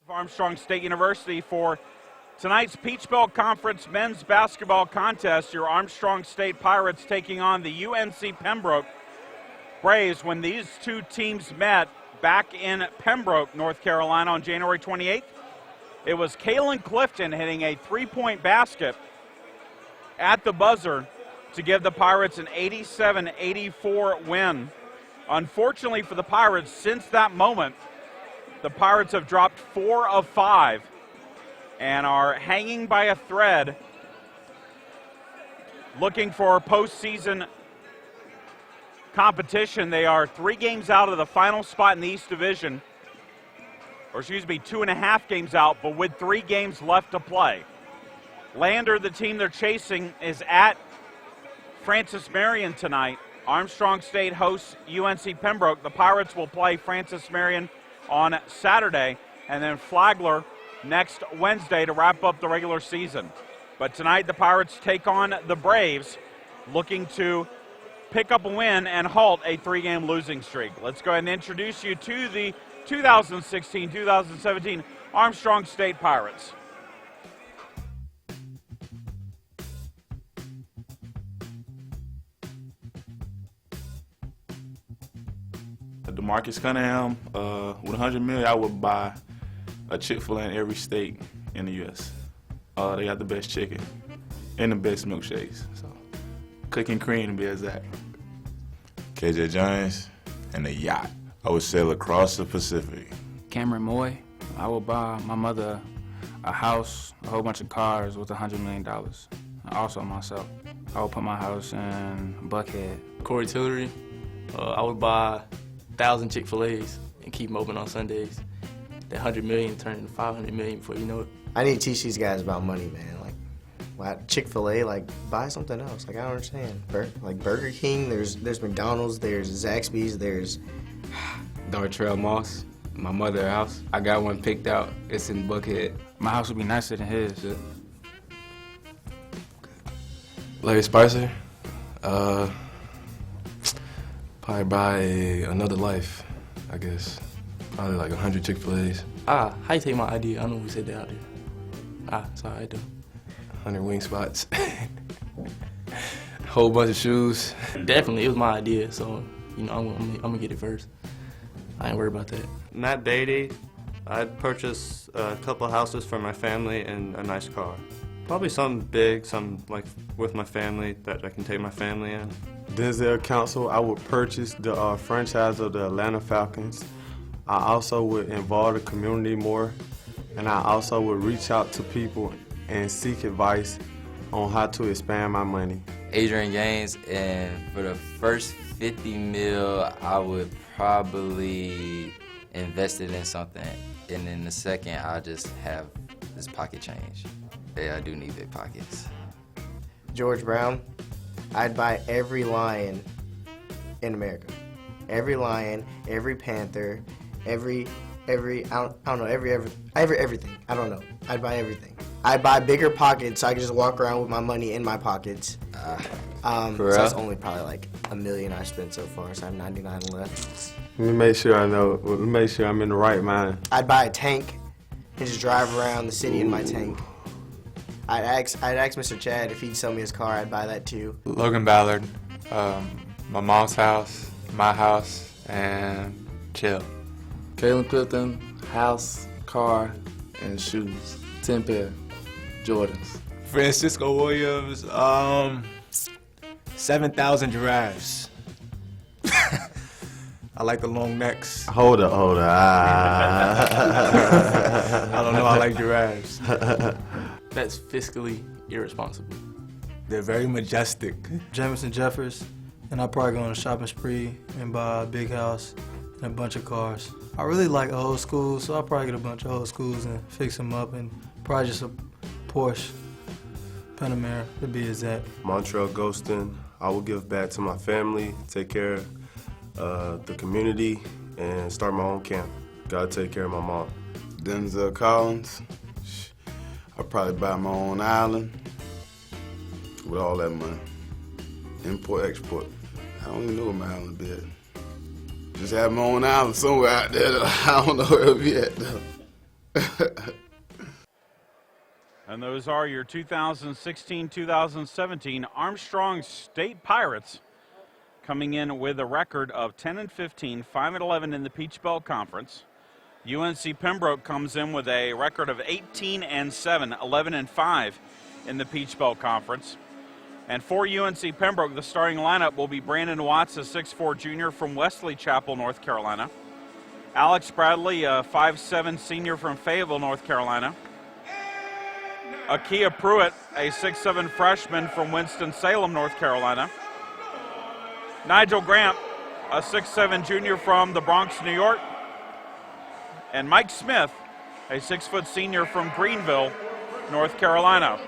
Armstrong State University for tonight's Peach Belt Conference men's basketball contest. Your Armstrong State Pirates taking on the UNC Pembroke Braves. When these two teams met back in Pembroke, North Carolina on January 28th, it was Kalen Clifton hitting a three-point basket at the buzzer to give the Pirates an 87-84 win. Unfortunately for the Pirates, since that moment, the Pirates have dropped 4 of 5 and are hanging by a thread looking for postseason competition. They are 3 games out of the final spot in the East Division, or 2.5 games out, but with 3 games left to play. Lander, the team they're chasing, is at Francis Marion tonight. Armstrong State hosts UNC Pembroke. The Pirates will play Francis Marion on Saturday, and then Flagler next Wednesday to wrap up the regular season. But tonight the Pirates take on the Braves, looking to pick up a win and halt a 3-game losing streak. Let's go ahead and introduce you to the 2016-2017 Armstrong State Pirates. DeMarcus Cunningham, with $100 million, I would buy a Chick-fil-A in every state in the U.S. They got the best chicken and the best milkshakes. So, cooking cream to be exact. KJ Jones and a yacht. I would sail across the Pacific. Cameron Moy, I would buy my mother a house, a whole bunch of cars with $100 million. And also myself, I would put my house in Buckhead. Corey Tillery, I would buy 1,000 Chick-fil-A's and keep them open on Sundays. That $100 million turn into $500 million before you know it. I need to teach these guys about money, man. Like Chick-fil-A, like buy something else. Like I don't understand. Like Burger King, there's McDonald's, there's Zaxby's, there's Nortrell Moss, my mother's house. I got one picked out. It's in Buckhead. My house would be nicer than his. Larry Spicer, probably buy another life, I guess. Probably like 100 Chick-fil-A's. How you take my idea? I know we said that out there. Sorry, I do. 100 wing spots. Whole bunch of shoes. Definitely, it was my idea, so I'm gonna get it first. I ain't worried about that. Matt Beatty, I'd purchase a couple houses for my family and a nice car. Probably something big, something like with my family that I can take my family in. Denzel Council, I would purchase the franchise of the Atlanta Falcons. I also would involve the community more, and I also would reach out to people and seek advice on how to expand my money. Adrian Gaines, and for the first 50 mil, I would probably invest it in something, and then the second, I'll just have this pocket change. Yeah, I do need big pockets. George Brown, I'd buy every lion in America. Every lion, every panther, everything. I don't know. I'd buy everything. I'd buy bigger pockets so I could just walk around with my money in my pockets. So that's only probably like $1 million I spent so far, so I have 99 left. Let me make sure I'm in the right mind. I'd buy a tank and just drive around the city in my tank. I'd ask Mr. Chad if he'd sell me his car. I'd buy that too. Logan Ballard, my mom's house, my house, and chill. Kalen Clifton, house, car, and shoes. 10 pair, Jordans. Francisco Williams, 7,000 giraffes. I like the long necks. Hold up. I don't know, I like giraffes. That's fiscally irresponsible. They're very majestic. Jamison Jeffers, and I'll probably go on a shopping spree and buy a big house and a bunch of cars. I really like old schools, so I'll probably get a bunch of old schools and fix them up, and probably just a Porsche Panamera to be exact. Montreal Ghostin, I will give back to my family, take care of the community, and start my own camp. Gotta take care of my mom. Denzel Collins, I'll probably buy my own island with all that money. Import, export. I don't even know where my island be at. Just have my own island somewhere out there that I don't know where it'll be at though. And those are your 2016-2017 Armstrong State Pirates, coming in with a record of 10-15, 5-11 in the Peach Belt Conference. UNC Pembroke comes in with a record of 18-7, 11-5 in the Peach Belt Conference. And for UNC Pembroke, the starting lineup will be Brandon Watts, a 6'4 junior from Wesley Chapel, North Carolina. Alex Bradley, a 5'7 senior from Fayetteville, North Carolina. Akia Pruitt, a 6'7 freshman from Winston-Salem, North Carolina. Nigel Grant, a 6'7 junior from the Bronx, New York. And Mike Smith, a 6' senior from Greenville, North Carolina.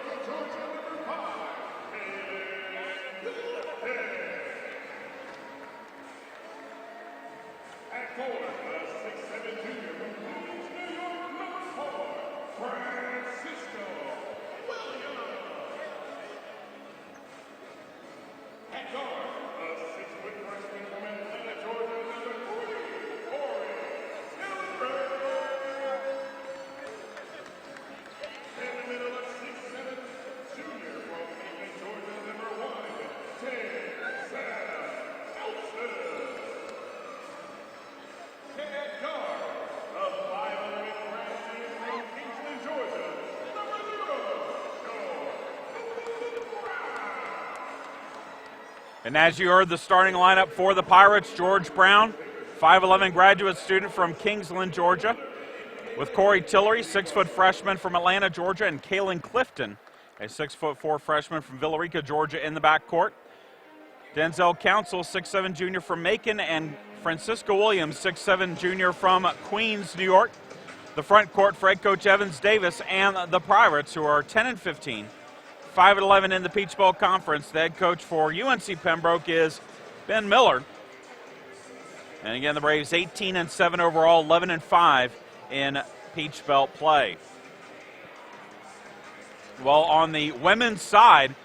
And as you heard, the starting lineup for the Pirates, George Brown, 5'11 graduate student from Kingsland, Georgia, with Corey Tillery, 6' freshman from Atlanta, Georgia, and Kalen Clifton, a 6'4 freshman from Villarica, Georgia, in the backcourt. Denzel Council, 6'7 junior from Macon, and Francisco Williams, 6'7 junior from Queens, New York. The front court for head coach Evans Davis and the Pirates, who are 10-15. 5-11 in the Peach Bowl Conference. The head coach for UNC Pembroke is Ben Miller. And again, the Braves 18-7 overall, 11-5 in Peach Belt play. Well, on the women's side,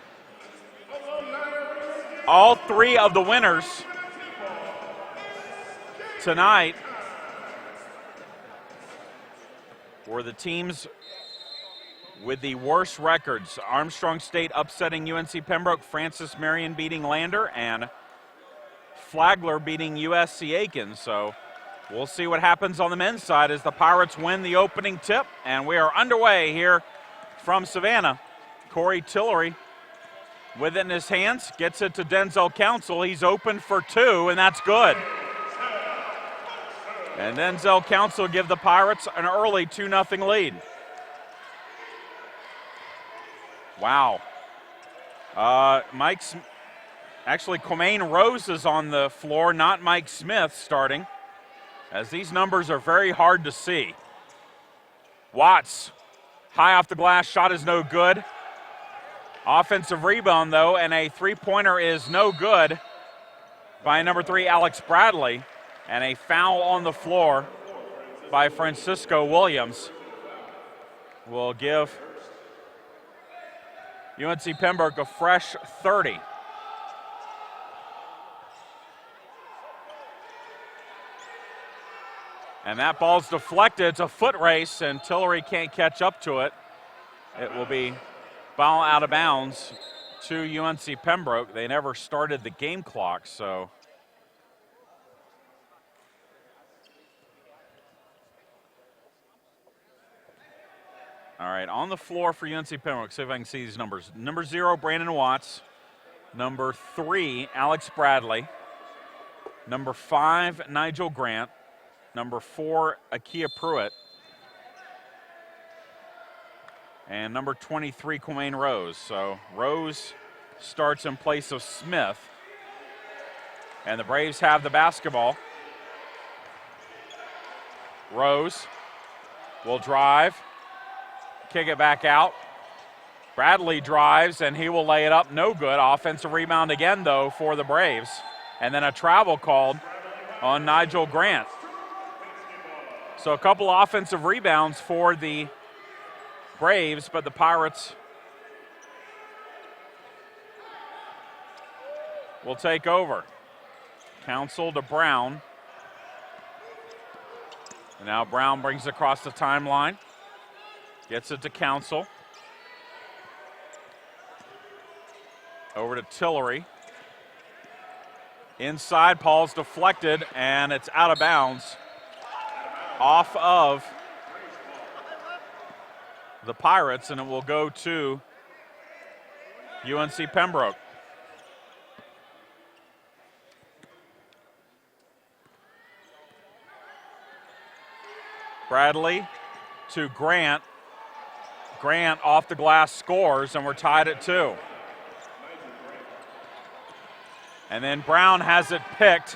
all three of the winners tonight were the teams with the worst records. Armstrong State upsetting UNC Pembroke, Francis Marion beating Lander, and Flagler beating USC Aiken. So we'll see what happens on the men's side as the Pirates win the opening tip. And we are underway here from Savannah. Corey Tillery with it in his hands, gets it to Denzel Council. He's open for two, and that's good. And Denzel Council give the Pirates an early 2-0 lead. Wow. Actually, Quamaine Rose is on the floor, not Mike Smith starting, as these numbers are very hard to see. Watts, high off the glass, shot is no good. Offensive rebound, though, and a three-pointer is no good by number 3, Alex Bradley, and a foul on the floor by Francisco Williams will give UNC Pembroke a fresh 30. And that ball's deflected. It's a foot race, and Tillery can't catch up to it. It will be ball out of bounds to UNC Pembroke. They never started the game clock, so. All right, on the floor for UNC Pembroke. See if I can see these numbers. Number 0, Brandon Watts. Number 3, Alex Bradley. Number 5, Nigel Grant. Number 4, Akia Pruitt. And number 23, Quamaine Rose. So Rose starts in place of Smith. And the Braves have the basketball. Rose will drive, kick it back out. Bradley drives, and he will lay it up. No good. Offensive rebound again, though, for the Braves. And then a travel called on Nigel Grant. So a couple offensive rebounds for the Braves, but the Pirates will take over. Council to Brown. And now Brown brings it across the timeline. Gets it to Council. Over to Tillery. Inside, Paul's deflected, and it's out of bounds. Off of the Pirates, and it will go to UNC Pembroke. Bradley to Grant. Grant off the glass scores, and we're tied at 2. And then Brown has it picked,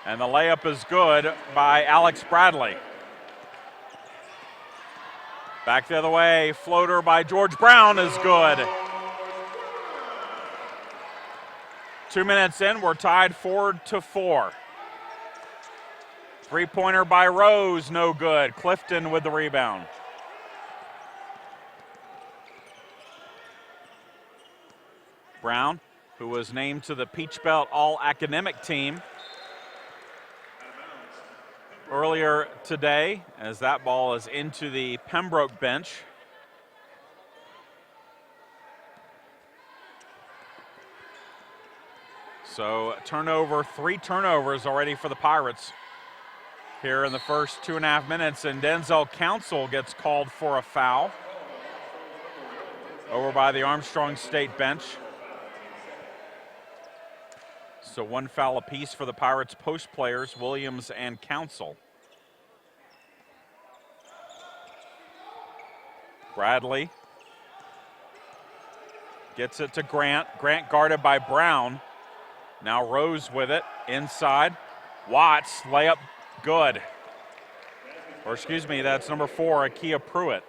and the layup is good by Alex Bradley. Back the other way, floater by George Brown is good. 2 minutes in, we're tied 4-4. Three-pointer by Rose, no good. Clifton with the rebound. Brown, who was named to the Peach Belt All-Academic team earlier today, as that ball is into the Pembroke bench. So turnover, 3 turnovers already for the Pirates here in the first 2.5 minutes, and Denzel Council gets called for a foul over by the Armstrong State bench. So 1 foul apiece for the Pirates post players, Williams and Council. Bradley gets it to Grant. Grant guarded by Brown. Now Rose with it inside. Watts, layup good. Or excuse me, that's number 4, Akia Pruitt.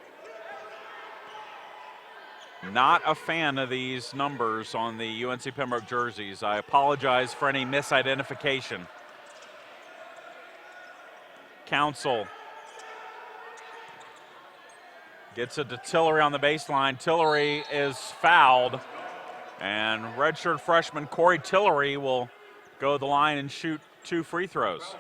Not a fan of these numbers on the UNC Pembroke jerseys. I apologize for any misidentification. Council gets it to Tillery on the baseline. Tillery is fouled, and redshirt freshman Corey Tillery will go to the line and shoot 2 free throws.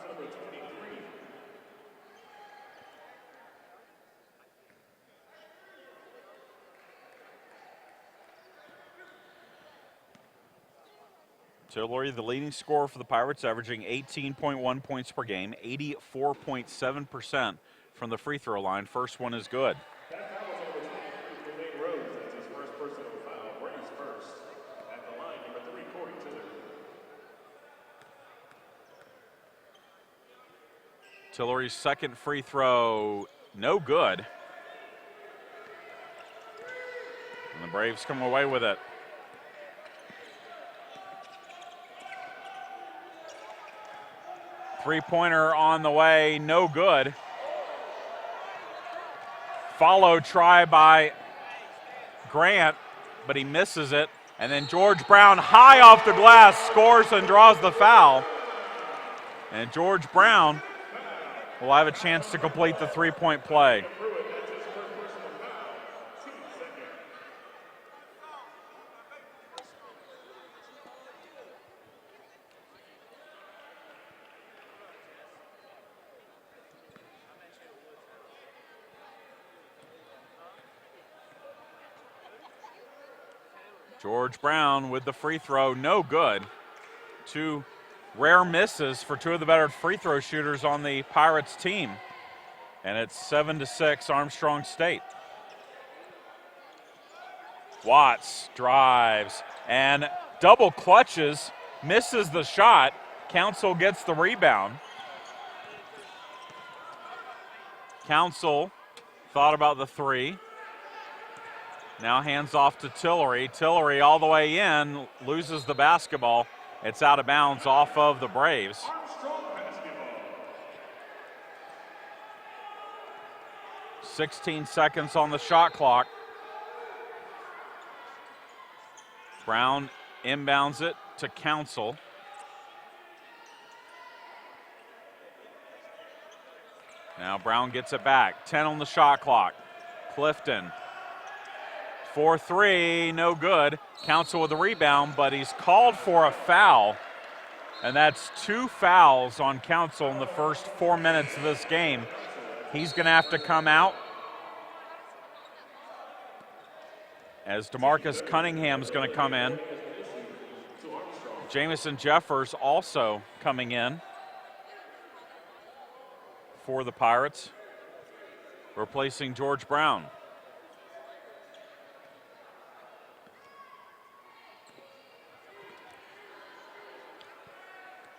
Tillery, the leading scorer for the Pirates, averaging 18.1 points per game, 84.7% from the free throw line. First one is good. Tillery's second free throw, no good. And the Braves come away with it. Three-pointer on the way, no good. Follow try by Grant, but he misses it. And then George Brown, high off the glass, scores and draws the foul. And George Brown will have a chance to complete the three-point play. George Brown with the free throw, no good. 2 rare misses for 2 of the better free throw shooters on the Pirates team. And it's 7-6 Armstrong State. Watts drives and double clutches, misses the shot. Council gets the rebound. Council thought about the 3. Now hands off to Tillery. Tillery all the way in, loses the basketball. It's out of bounds off of the Braves. .16 seconds on the shot clock. Brown inbounds it to Council. Now Brown gets it back. 10 on the shot clock. Clifton. 4-3, no good. Council with the rebound, but he's called for a foul. And that's 2 fouls on Council in the first 4 minutes of this game. He's going to have to come out as DeMarcus Cunningham's going to come in. Jamison Jeffers also coming in for the Pirates, replacing George Brown.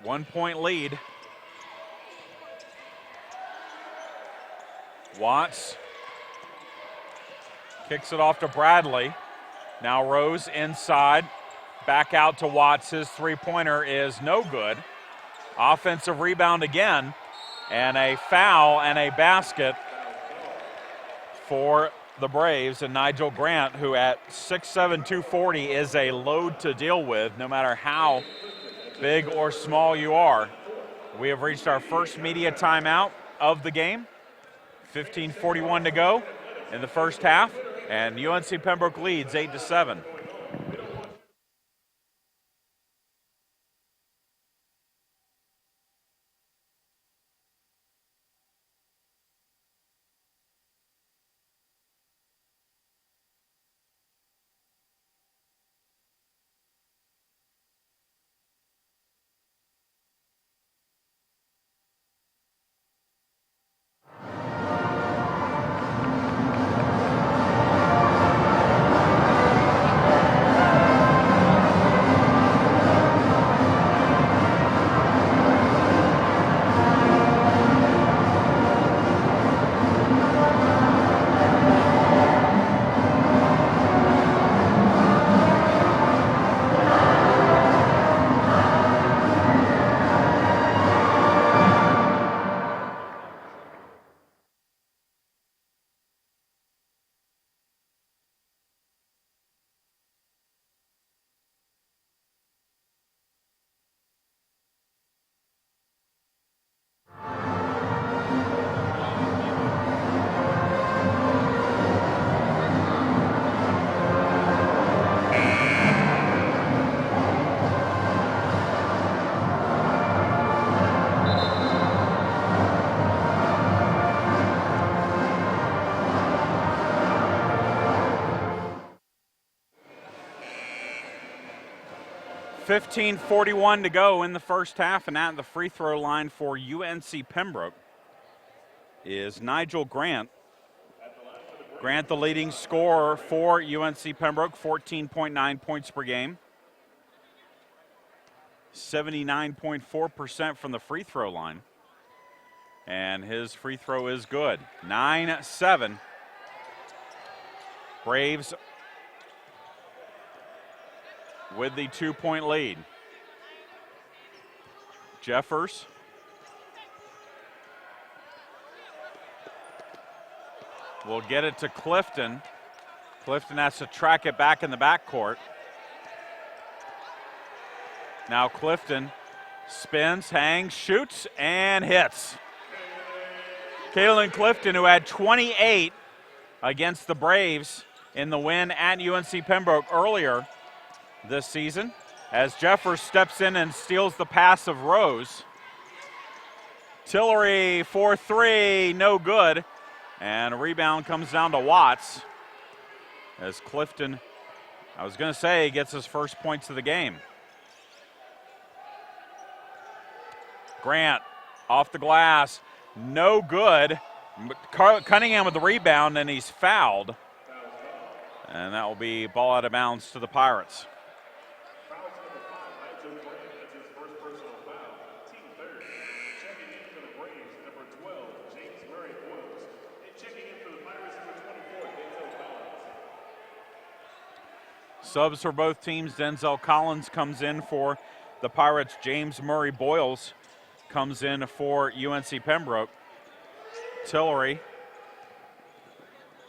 One-point lead. Watts kicks it off to Bradley. Now Rose inside. Back out to Watts. His three-pointer is no good. Offensive rebound again. And a foul and a basket for the Braves. And Nigel Grant, who at 6'7", 240 is a load to deal with, no matter how big or small you are. We have reached our first media timeout of the game. 15:41 to go in the first half, and UNC Pembroke leads 8-7. $15:41 to go in the first half, and at the free throw line for UNC Pembroke is Nigel Grant. Grant, the leading scorer for UNC Pembroke, 14.9 points per game. 79.4% from the free throw line. And his free throw is good. 9-7. Braves with the 2-point lead. Jeffers. Will get it to Clifton. Clifton has to track it back in the backcourt. Now Clifton spins, hangs, shoots, and hits. Kalen Clifton, who had 28 against the Braves in the win at UNC Pembroke earlier this season, as Jeffers steps in and steals the pass of Rose. Tillery for three, no good. And a rebound comes down to Watts as Clifton, I was going to say, gets his first points of the game. Grant off the glass, no good. Cunningham with the rebound, and he's fouled. And that will be ball out of bounds to the Pirates. Subs for both teams. Denzel Collins comes in for the Pirates. James Murray Boyles comes in for UNC Pembroke. Tillery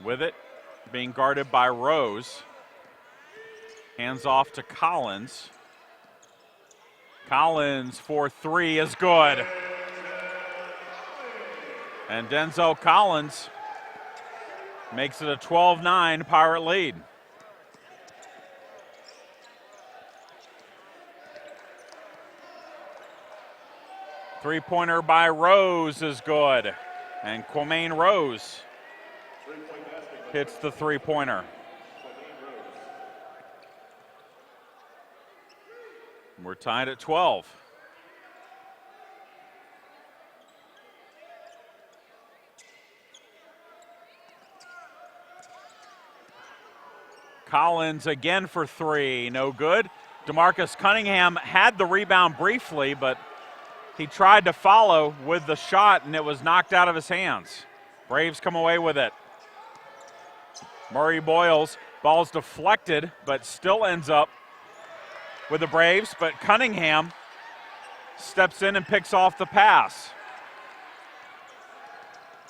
with it, being guarded by Rose. Hands off to Collins. Collins for three is good. And Denzel Collins makes it a 12-9 Pirate lead. Three-pointer by Rose is good. And Quamaine Rose hits the three-pointer. We're tied at 12. Collins again for three, no good. DeMarcus Cunningham had the rebound briefly, but he tried to follow with the shot, and it was knocked out of his hands. Braves come away with it. Murray Boyles, ball's deflected, but still ends up with the Braves, but Cunningham steps in and picks off the pass.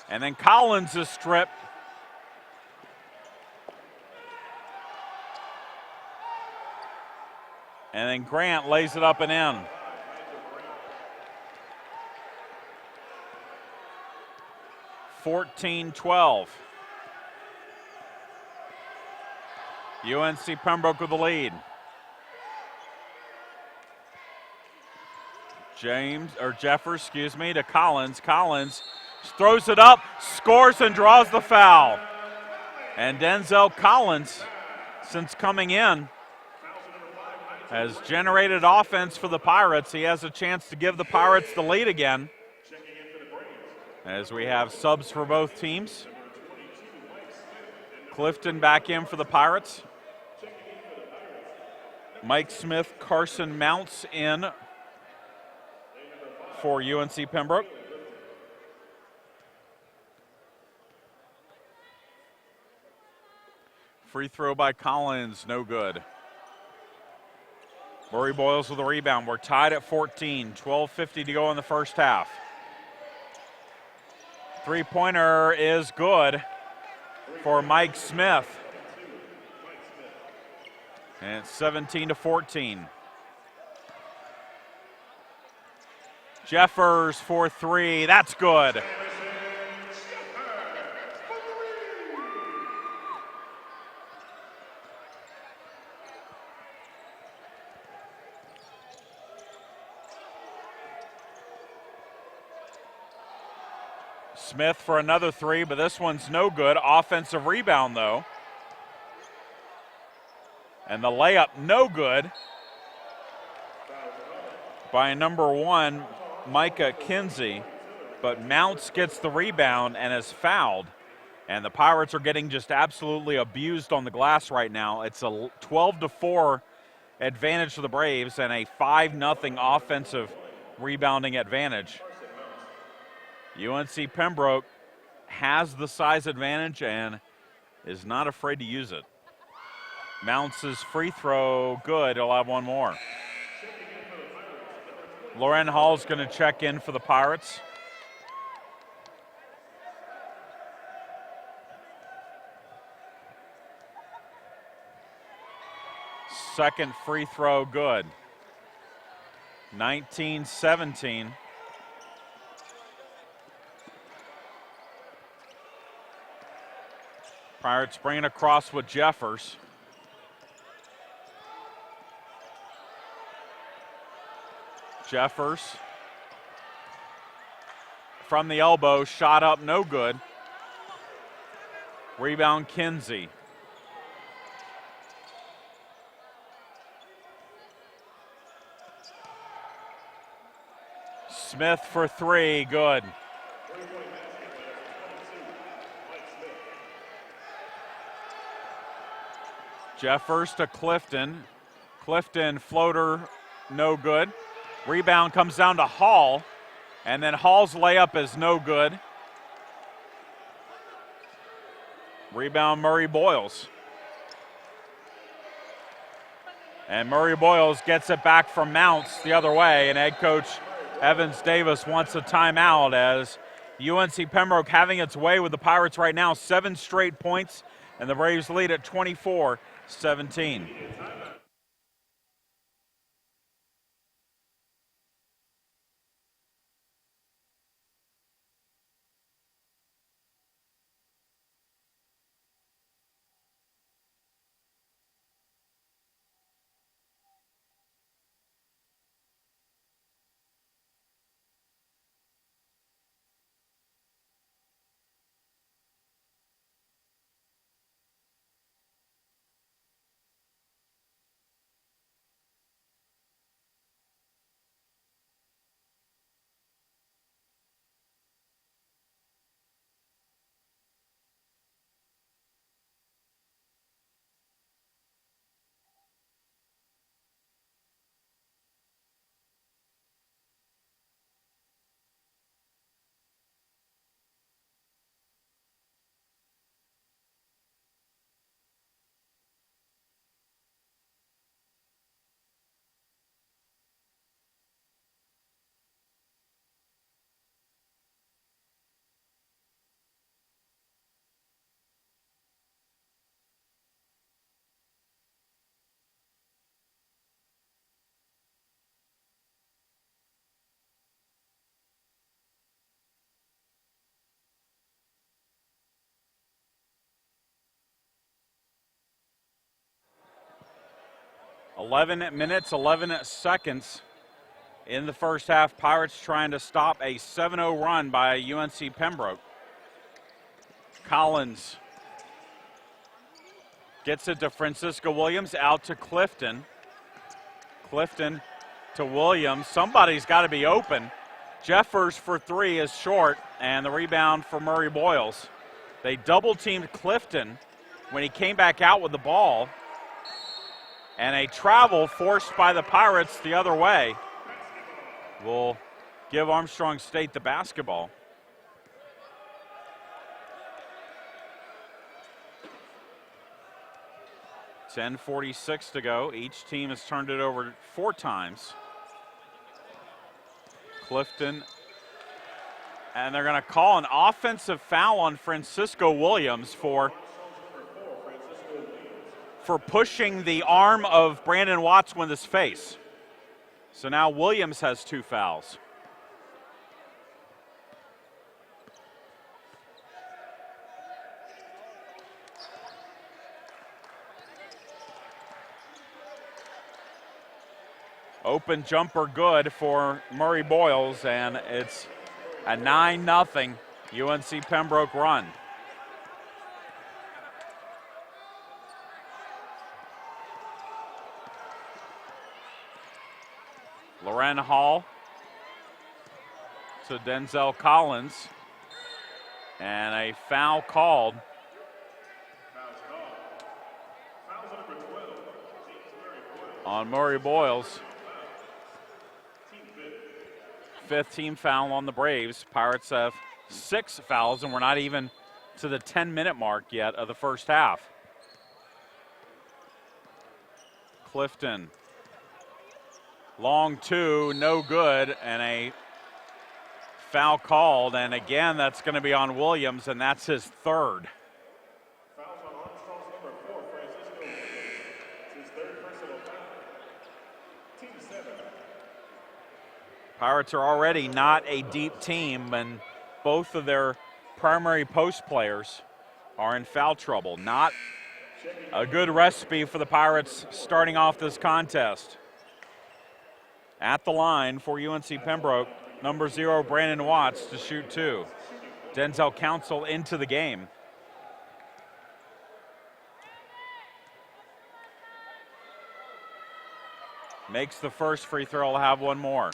And then Collins is stripped. And then Grant lays it up and in. (14-12). UNC Pembroke with the lead. Jeffers, to Collins. Collins throws it up, scores and draws the foul. And Denzel Collins, since coming in, has generated offense for the Pirates. He has a chance to give the Pirates the lead again, as we have subs for both teams. Clifton back in for the Pirates. Mike Smith, Carson Mounts in for UNC Pembroke. Free throw by Collins, no good. Murray Boyles with the rebound. We're tied at 14, 12:50 to go in the first half. Three-pointer is good for Mike Smith. And it's 17-14. Jeffers for three, that's good. Smith for another three, but this one's no good. Offensive rebound, though. And the layup, no good by number one, Micah Kinsey. But Mounts gets the rebound and is fouled. And the Pirates are getting just absolutely abused on the glass right now. It's a 12-4 advantage for the Braves and a 5-0 offensive rebounding advantage. UNC Pembroke has the size advantage and is not afraid to use it. Mounts' free throw, good. He'll have one more. Loren Hall's going to check in for the Pirates. Second free throw, good. 19-17. Pirates bringing across with Jeffers. Jeffers from the elbow, shot up, no good. Rebound, Kinsey. Smith for three, good. Jeffers to Clifton. Clifton floater, no good. Rebound comes down to Hall, and then Hall's layup is no good. Rebound, Murray Boyles. And Murray Boyles gets it back from Mounts the other way, and head coach Evans Davis wants a timeout as UNC Pembroke having its way with the Pirates right now. 7 straight points, and the Braves lead at 24-17. 11 minutes, 11 seconds in the first half. Pirates trying to stop a 7-0 run by UNC Pembroke. Collins gets it to Francisco Williams, out to Clifton. Clifton to Williams. Somebody's got to be open. Jeffers for three is short, and the rebound for Murray Boyles. They double-teamed Clifton when he came back out with the ball, and a travel forced by the Pirates the other way will give Armstrong State the basketball. .46 to go. Each team has turned it over 4 times. Clifton, and they're going to call an offensive foul on Francisco Williams for pushing the arm of Brandon Watts with his face. So now Williams has 2 fouls. Open jumper good for Murray Boyles, and it's a 9-0 UNC Pembroke run. Loren Hall to Denzel Collins, and a foul called. On Murray Boyles. 5th team foul on the Braves. Pirates have 6 fouls, and we're not even to the 10-minute mark yet of the first half. Clifton. Long 2, no good, and a foul called. And again, that's going to be on Williams, and that's his 3rd. Pirates are already not a deep team, and both of their primary post players are in foul trouble. Not a good recipe for the Pirates starting off this contest. At the line for UNC Pembroke, number 0, Brandon Watts to shoot 2. Denzel Council into the game. Makes the first free throw, will have one more.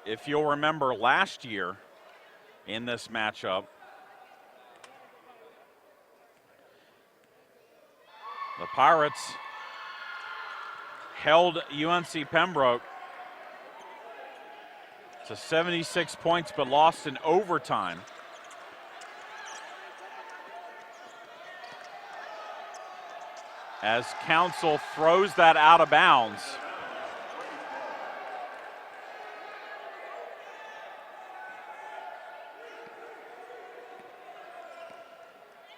If you'll remember last year in this matchup, the Pirates held UNC Pembroke to 76 points but lost in overtime. As Council throws that out of bounds.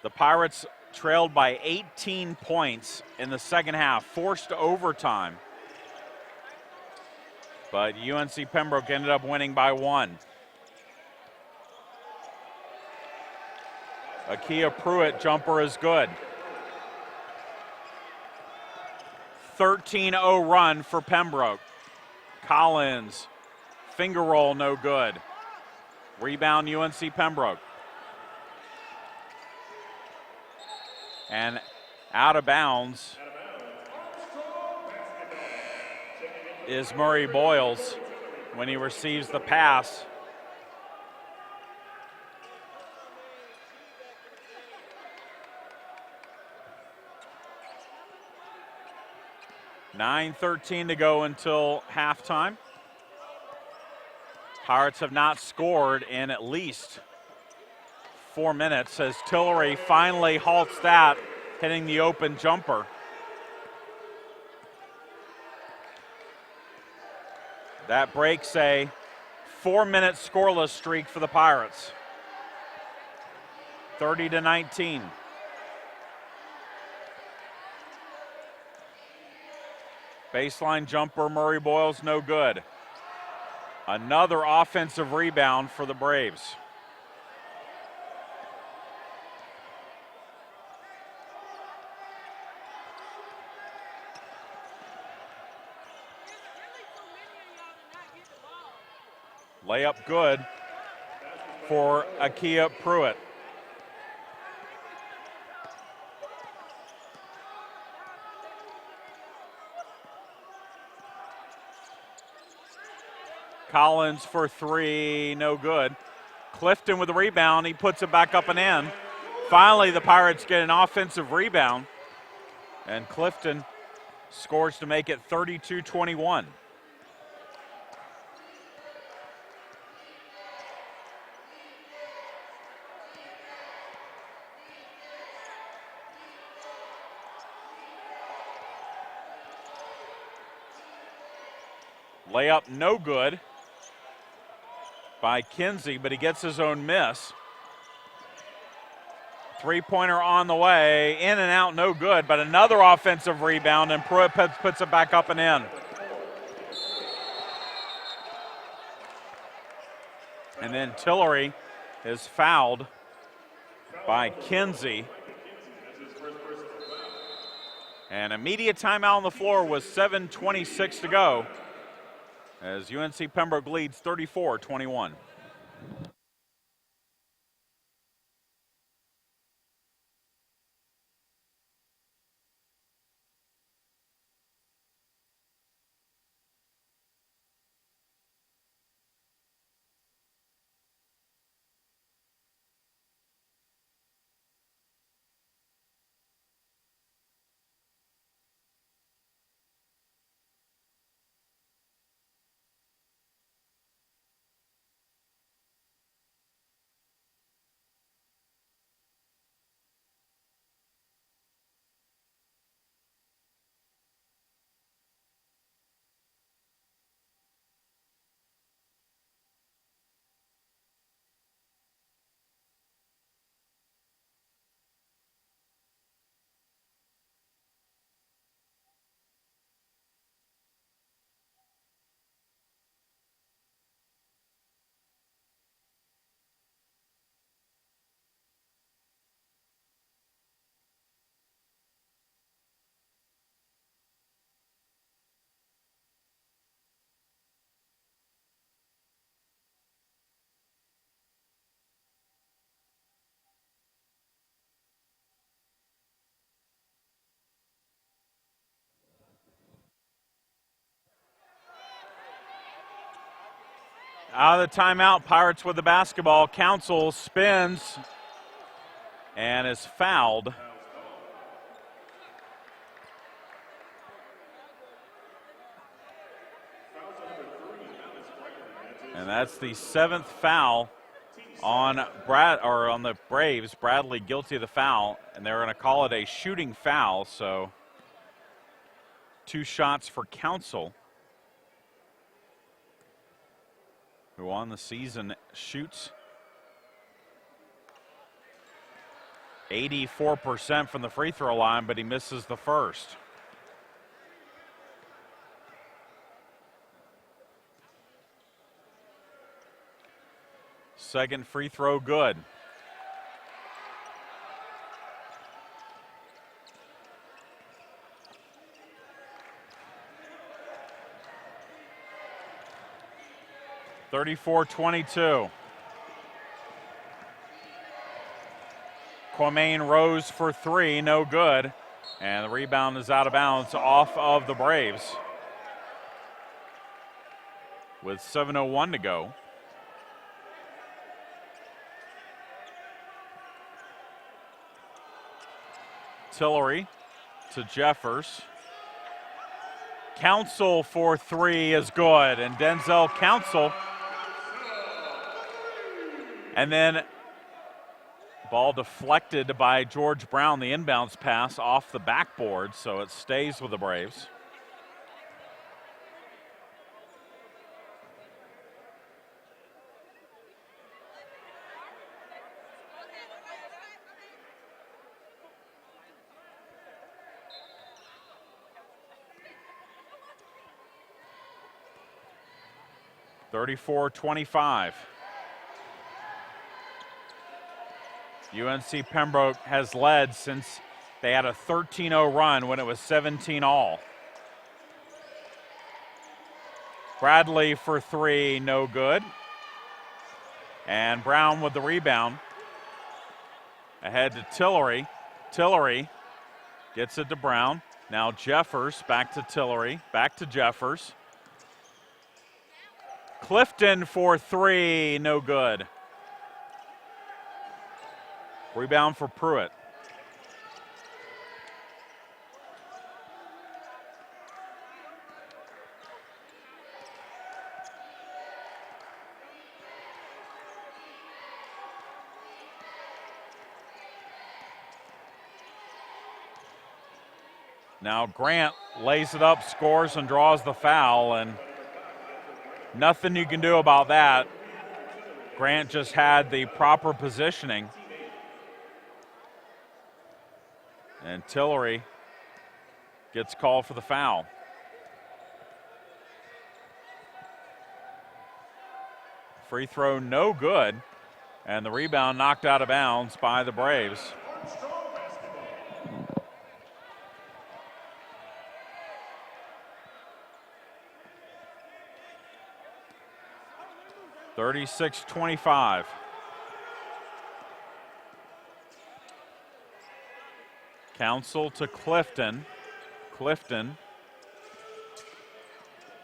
The Pirates trailed by 18 points in the second half, forced to overtime. But UNC Pembroke ended up winning by 1. Akia Pruitt jumper is good. 13-0 run for Pembroke. Collins, finger roll, no good. Rebound UNC Pembroke. And out of bounds is Murray Boyles when he receives the pass. .13 to go until halftime. Pirates have not scored in at least 4 minutes as Tillery finally halts that, hitting the open jumper. That breaks a 4-minute scoreless streak for the Pirates. 30-19. Baseline jumper, Murray Boyles, no good. Another offensive rebound for the Braves. Layup good for Akia Pruitt. Collins for three, no good. Clifton with the rebound, he puts it back up and in. Finally, the Pirates get an offensive rebound, and Clifton scores to make it 32-21. Layup no good by Kinsey, but he gets his own miss. Three-pointer on the way, in and out, no good, but another offensive rebound, and Pruitt puts it back up and in. And then Tillery is fouled by Kinsey. And immediate timeout on the floor was 7:26 to go as UNC Pembroke leads 34-21. Out of the timeout, Pirates with the basketball. Council spins and is fouled. And that's the 7th foul on the Braves. Bradley guilty of the foul, and they're going to call it a shooting foul. So 2 shots for Council, who on the season shoots 84% from the free throw line, but he misses the first. Second free throw good. (34-22). Quamaine Rose for three, no good. And the rebound is out of bounds off of the Braves with 7:01 to go. Tillery to Jeffers. Council for three is good, and Denzel Council. And then ball deflected by George Brown, the inbounds pass off the backboard, so it stays with the Braves. (34-25). UNC Pembroke has led since they had a 13-0 run when it was 17 all. Bradley for three, no good. And Brown with the rebound. Ahead to Tillery. Tillery gets it to Brown. Now Jeffers back to Tillery. Back to Jeffers. Clifton for three, no good. Rebound for Pruitt. Now Grant lays it up, scores, and draws the foul, and nothing you can do about that. Grant just had the proper positioning. And Tillery gets called for the foul. Free throw no good, and the rebound knocked out of bounds by the Braves. (36-25). Council to Clifton. Clifton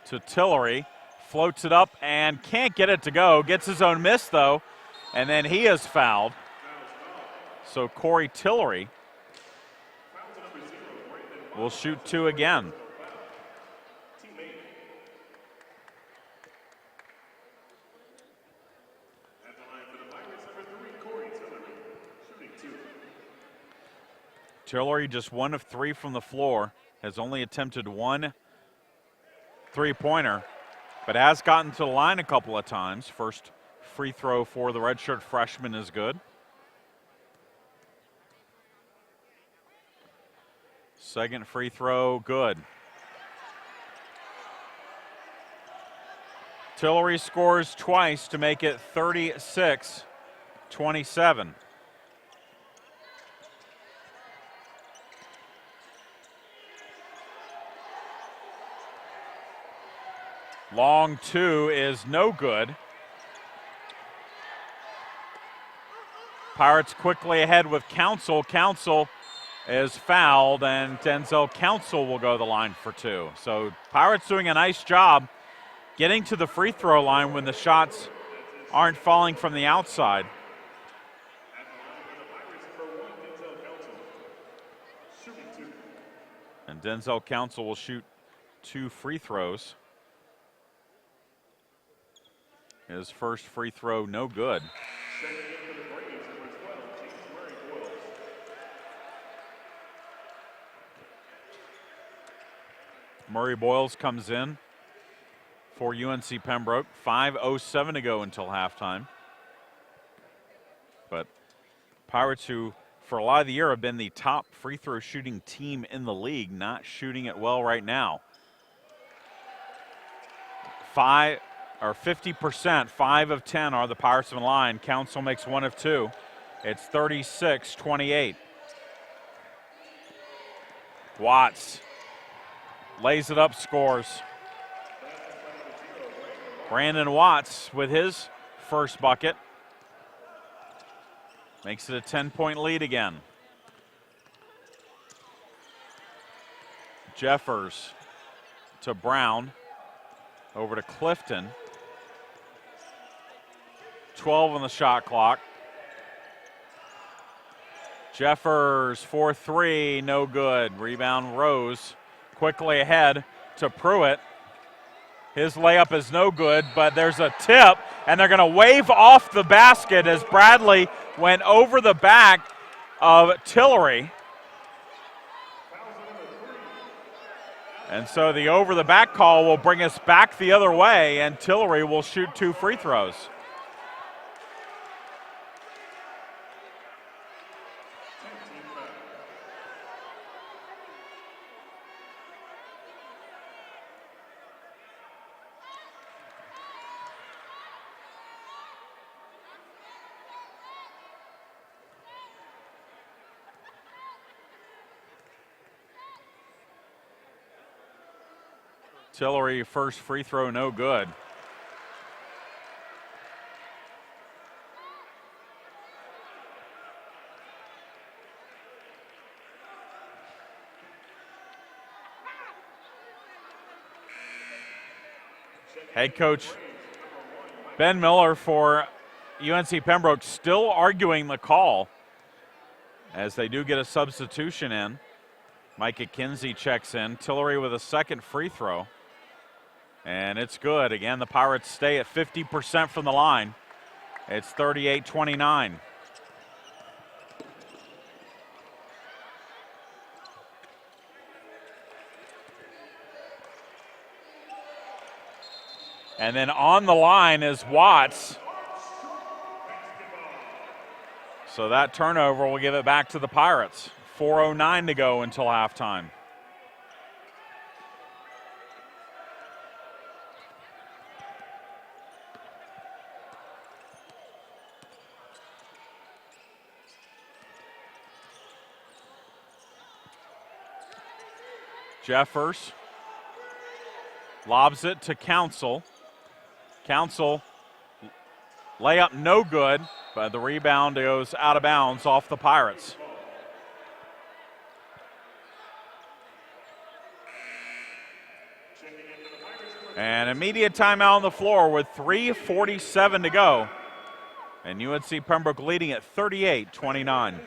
to Tillery. Floats it up and can't get it to go. Gets his own miss, though, and then he is fouled. So Corey Tillery will shoot two again. Tillery just 1 of 3 from the floor, has only attempted 1 three-pointer, but has gotten to the line a couple of times. First free throw for the redshirt freshman is good. Second free throw, good. Tillery scores twice to make it 36-27. Long two is no good. Pirates quickly ahead with Council. Council is fouled, and Denzel Council will go to the line for two. So Pirates doing a nice job getting to the free throw line when the shots aren't falling from the outside. And Denzel Council will shoot 2 free throws. His first free throw, no good. Murray Boyles comes in for UNC Pembroke. 5:07 to go until halftime. But Pirates, who for a lot of the year have been the top free throw shooting team in the league, not shooting it well right now. 50%, 5 of 10 are the Pirates on the line. Council makes 1 of 2. It's 36-28. Watts lays it up, scores. Brandon Watts with his first bucket. Makes it a 10-point lead again. Jeffers to Brown. Over to Clifton. 12 on the shot clock. Jeffers for 3, no good. Rebound Rose. Quickly ahead to Pruitt. His layup is no good, but there's a tip, and they're going to wave off the basket as Bradley went over the back of Tillery. And so the over the back call will bring us back the other way, and Tillery will shoot 2 free throws. Tillery first free throw, no good. Head coach Ben Miller for UNC Pembroke still arguing the call as they do get a substitution in. Micah Kinsey checks in. Tillery with a second free throw. And it's good. Again, the Pirates stay at 50% from the line. It's 38-29. And then on the line is Watts. So that turnover will give it back to the Pirates. 4:09 to go until halftime. Jeffers lobs it to Council. Council layup no good, but the rebound goes out of bounds off the Pirates. And immediate timeout on the floor with 3:47 to go. And UNC Pembroke leading at 38-29.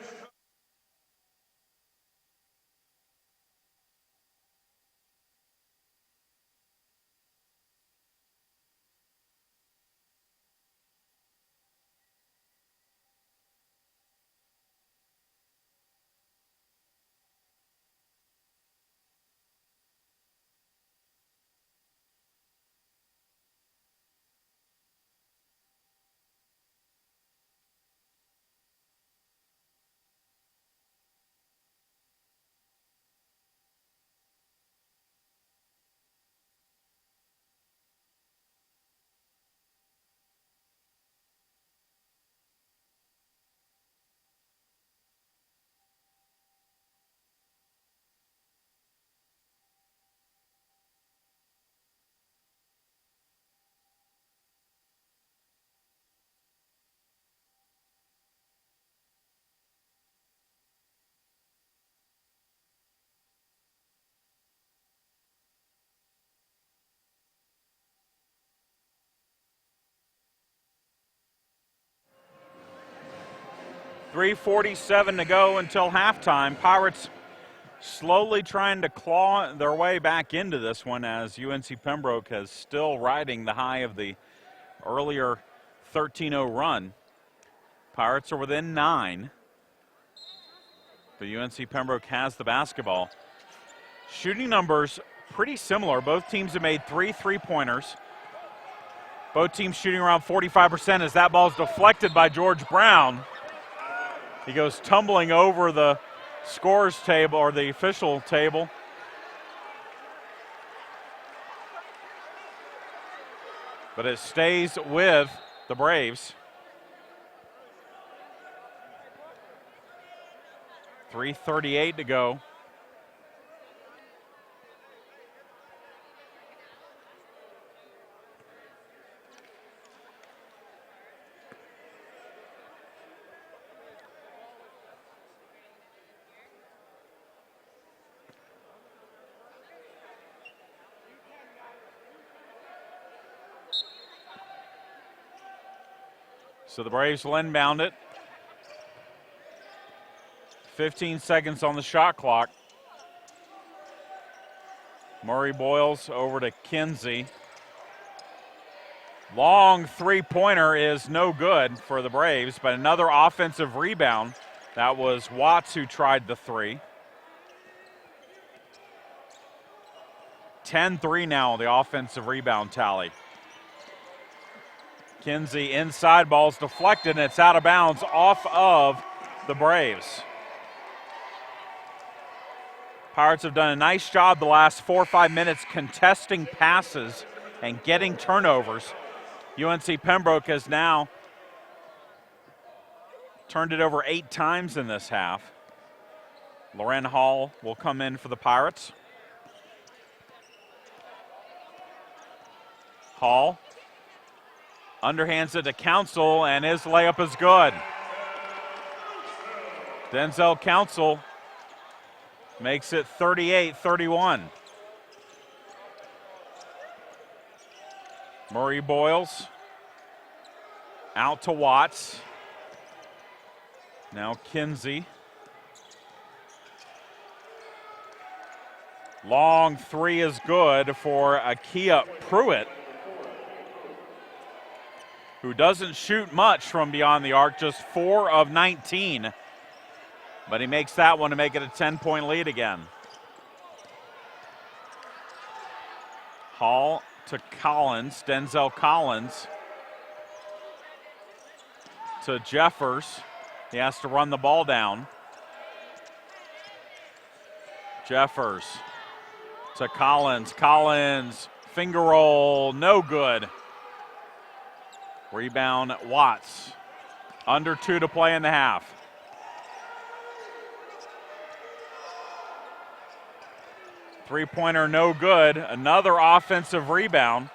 .347 to go until halftime. Pirates slowly trying to claw their way back into this one as UNC Pembroke is still riding the high of the earlier 13-0 run. Pirates are within 9, but UNC Pembroke has the basketball. Shooting numbers pretty similar. Both teams have made 3 3-pointers. Both teams shooting around 45% as that ball is deflected by George Brown. He goes tumbling over the scores table or the official table. But it stays with the Braves. 3:38 to go. So the Braves will inbound it. 15 seconds on the shot clock. Murray Boyles over to Kinsey. Long three-pointer is no good for the Braves, but another offensive rebound. That was Watts who tried the three. 10-3 now, the offensive rebound tally. Kinsey inside, ball's deflected, and it's out of bounds off of the Braves. Pirates have done a nice job the last 4 or 5 minutes contesting passes and getting turnovers. UNC Pembroke has now turned it over 8 times in this half. Loren Hall will come in for the Pirates. Hall underhands it to Council, and his layup is good. Denzel Council makes it 38-31. Murray Boyles out to Watts. Now Kinsey. Long three is good for Akia Pruitt, who doesn't shoot much from beyond the arc, just 4 of 19. But he makes that one to make it a 10-point lead again. Hall to Collins, Denzel Collins to Jeffers. He has to run the ball down. Jeffers to Collins. Collins, finger roll, no good. Rebound, Watts. Under 2 to play in the half. Three-pointer, no good. Another offensive rebound.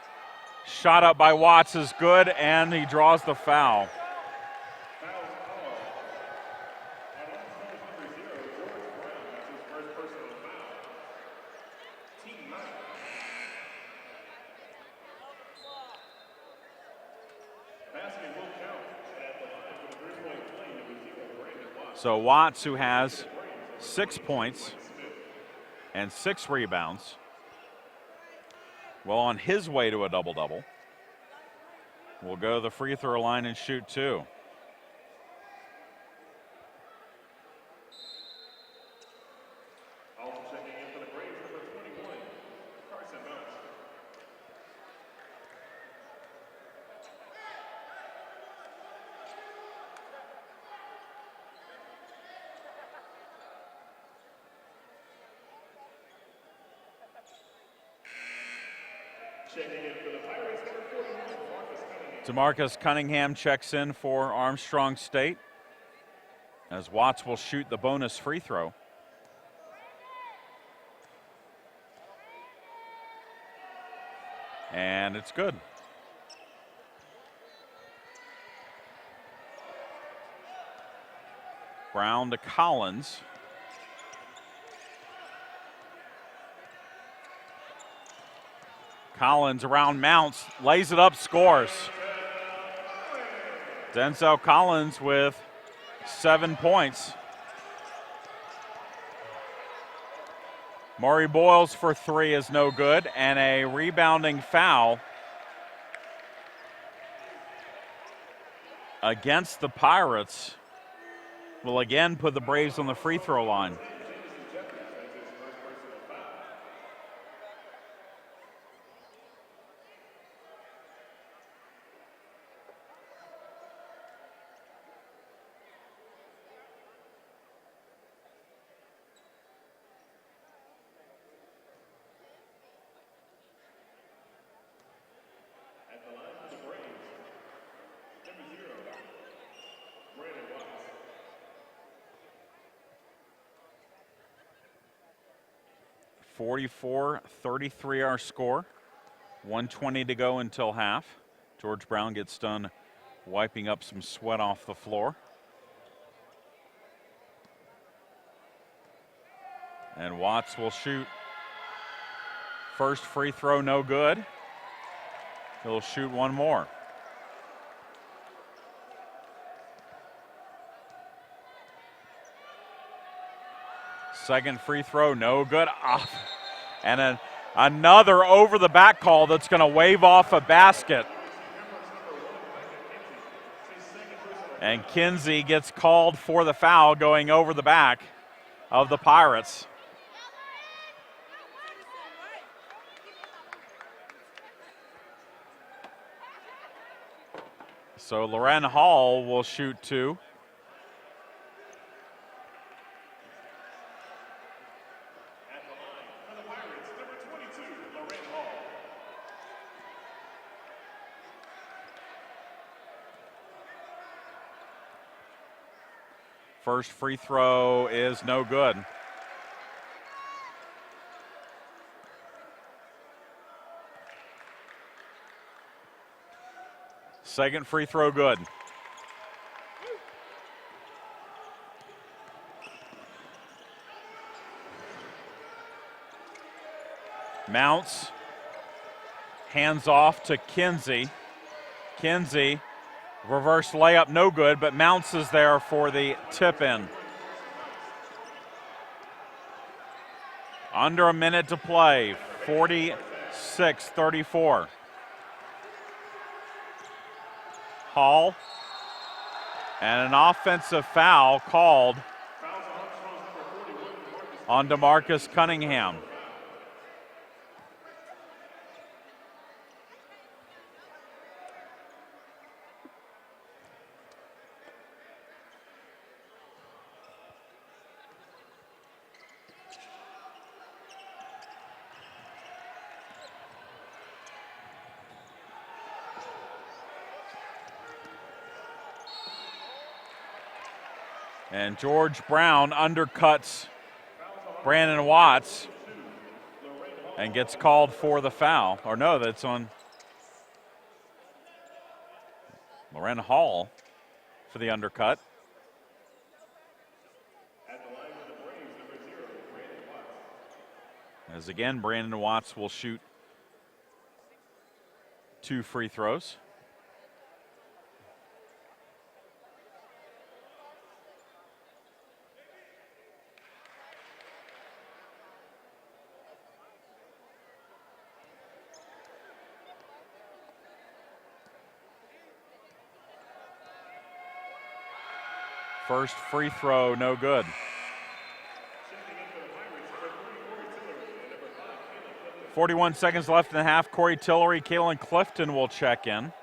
Shot up by Watts is good, and he draws the foul. So Watts, who has 6 points and 6 rebounds, well on his way to a double-double, will go to the free throw line and shoot 2. DeMarcus Cunningham checks in for Armstrong State, as Watts will shoot the bonus free throw. And it's good. Brown to Collins. Collins around Mounts, lays it up, scores. Denzel Collins with 7 points. Murray Boyles for 3 is no good, and a rebounding foul against the Pirates will again put the Braves on the free throw line. .34-33 our score. 1:20 to go until half. George Brown gets done wiping up some sweat off the floor. And Watts will shoot. First free throw, no good. He'll shoot one more. Second free throw, no good. And another over the back call that's going to wave off a basket. And Kinsey gets called for the foul going over the back of the Pirates. So Loren Hall will shoot 2. First free throw is no good. Second free throw good. Mounts Hands off to Kinsey. Kinsey, reverse layup, no good, but Mounts is there for the tip in. Under a minute to play, 46-34. Hall, and an offensive foul called on DeMarcus Cunningham. And George Brown undercuts Brandon Watts and gets called for the foul. Or no, that's on Loren Hall for the undercut. As again, Brandon Watts will shoot 2 free throws. First free throw, no good. .41 seconds left in the half. Corey Tillery, Kalen Clifton will check in.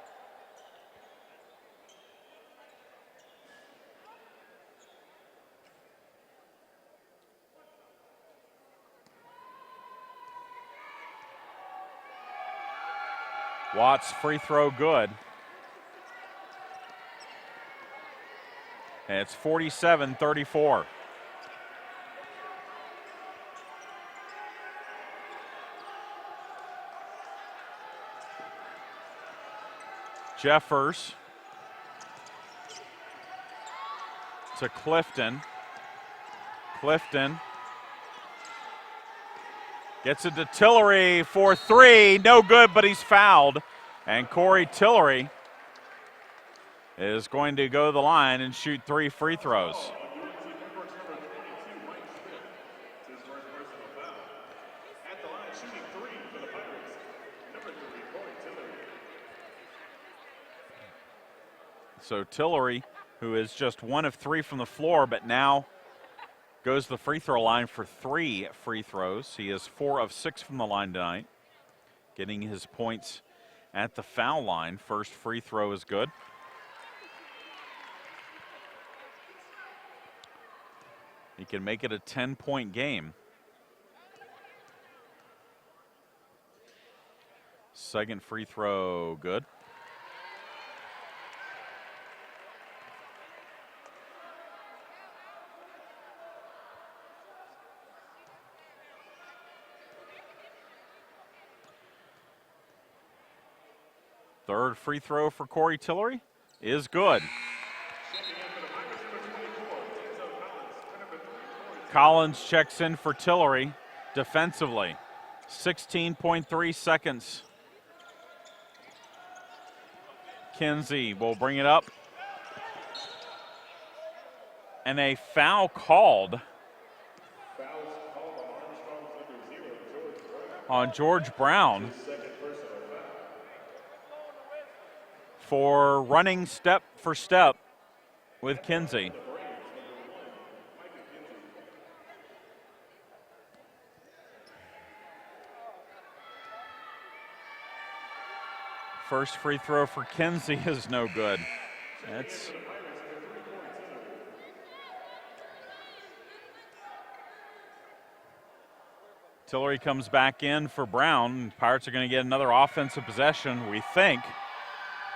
Watts free throw good. And it's 47-34. Jeffers to Clifton. Clifton gets it to Tillery for 3. No good, but he's fouled. And Corey Tillery is going to go to the line and shoot 3 free throws. So Tillery, who is just 1 of 3 from the floor, but now goes to the free throw line for 3 free throws. He is 4 of 6 from the line tonight, getting his points at the foul line. First free throw is good. He can make it a 10-point game. Second free throw, good. Third free throw for Corey Tillery is good. Collins checks in for Tillery defensively. 16.3 seconds. Kinsey will bring it up. And a foul called on George Brown for running step for step with Kinsey. First free throw for Kinsey is no good. That's Tillery comes back in for Brown. Pirates are going to get another offensive possession, we think,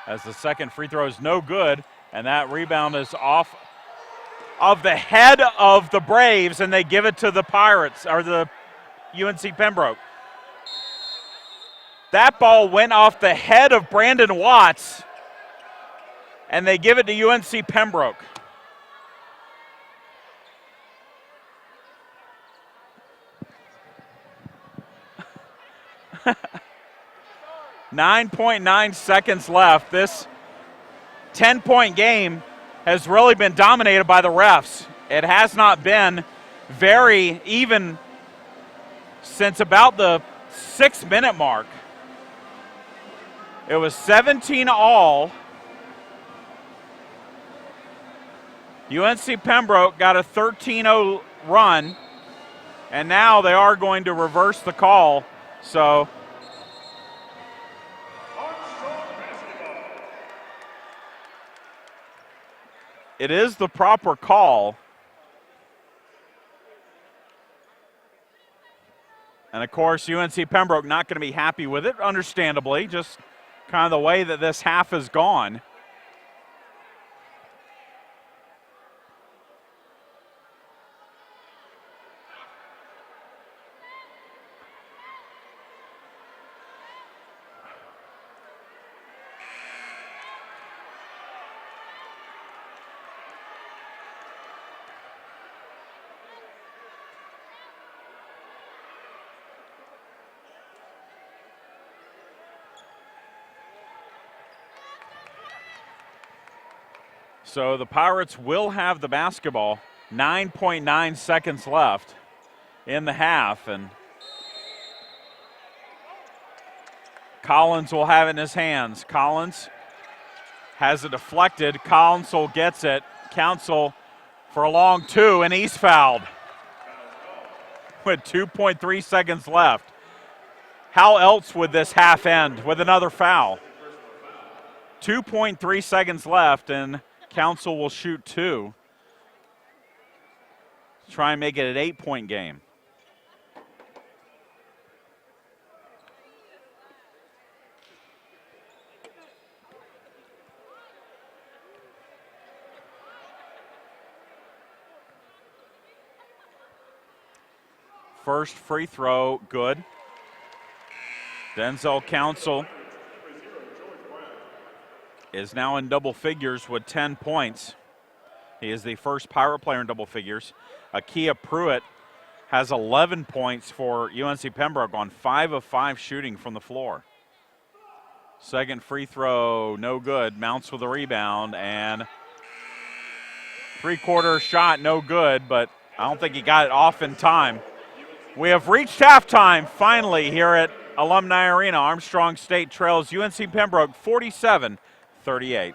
as the second free throw is no good, and that rebound is off of the head of the Braves, and they give it to the Pirates, or the UNC Pembroke. That ball went off the head of Brandon Watts, and they give it to UNC Pembroke. 9.9 seconds left. This 10-point game has really been dominated by the refs. It has not been very even since about the 6-minute mark. It was 17 all. UNC Pembroke got a 13-0 run, and now they are going to reverse the call. So it is the proper call. And of course, UNC Pembroke not going to be happy with it, understandably, just kind of the way that this half has gone. So the Pirates will have the basketball. 9.9 seconds left in the half, and Collins will have it in his hands. Collins has it deflected. Council gets it. Council for a long two, and he's fouled with 2.3 seconds left. How else would this half end? With another foul. 2.3 seconds left, and Council will shoot two. Try and make it an 8-point game. First free throw, good. Denzel Council is now in double figures with 10 points. He is the first Pirate player in double figures. Akia Pruitt has 11 points for UNC Pembroke on 5 of 5 shooting from the floor. Second free throw, no good. Mounts with a rebound, and three-quarter shot, no good, but I don't think he got it off in time. We have reached halftime finally here at Alumni Arena. Armstrong State trails UNC Pembroke 47-38.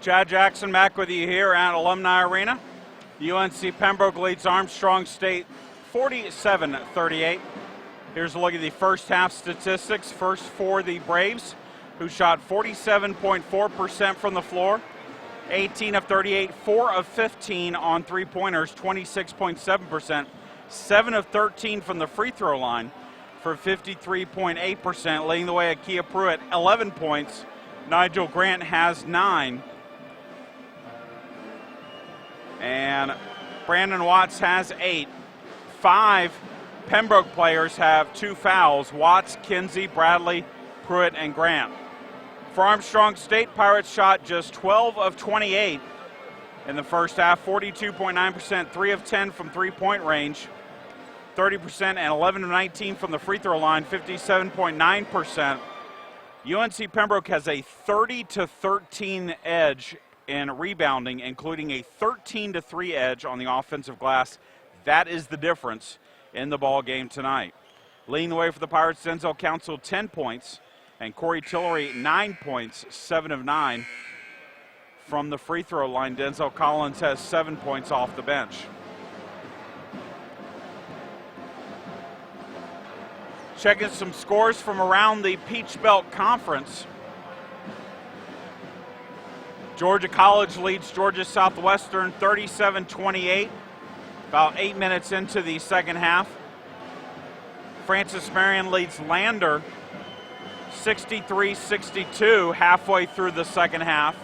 Chad Jackson back with you here at Alumni Arena. UNC Pembroke leads Armstrong State 47-38. Here's a look at the first half statistics. First for the Braves, who shot 47.4% from the floor, 18 of 38, 4 of 15 on three-pointers, 26.7%, 7 of 13 from the free throw line for 53.8%. Leading the way, Akia Pruitt, 11 points. Nigel Grant has 9. And Brandon Watts has 8. 5 Pembroke players have 2 fouls: Watts, Kinsey, Bradley, Pruitt, and Grant. For Armstrong State, Pirates shot just 12 of 28 in the first half, 42.9%, 3 of 10 from three-point range, 30%, and 11 of 19 from the free throw line, 57.9%. UNC Pembroke has a 30-13 edge in rebounding, including a 13-3 edge on the offensive glass. That is the difference in the ball game tonight. Leading the way for the Pirates, Denzel Council, 10 points, and Corey Tillery, 9 points, 7 of 9 from the free throw line. Denzel Collins has 7 points off the bench. Checking some scores from around the Peach Belt Conference. Georgia College leads Georgia Southwestern 37-28, about 8 minutes into the second half. Francis Marion leads Lander 63-62 halfway through the second half.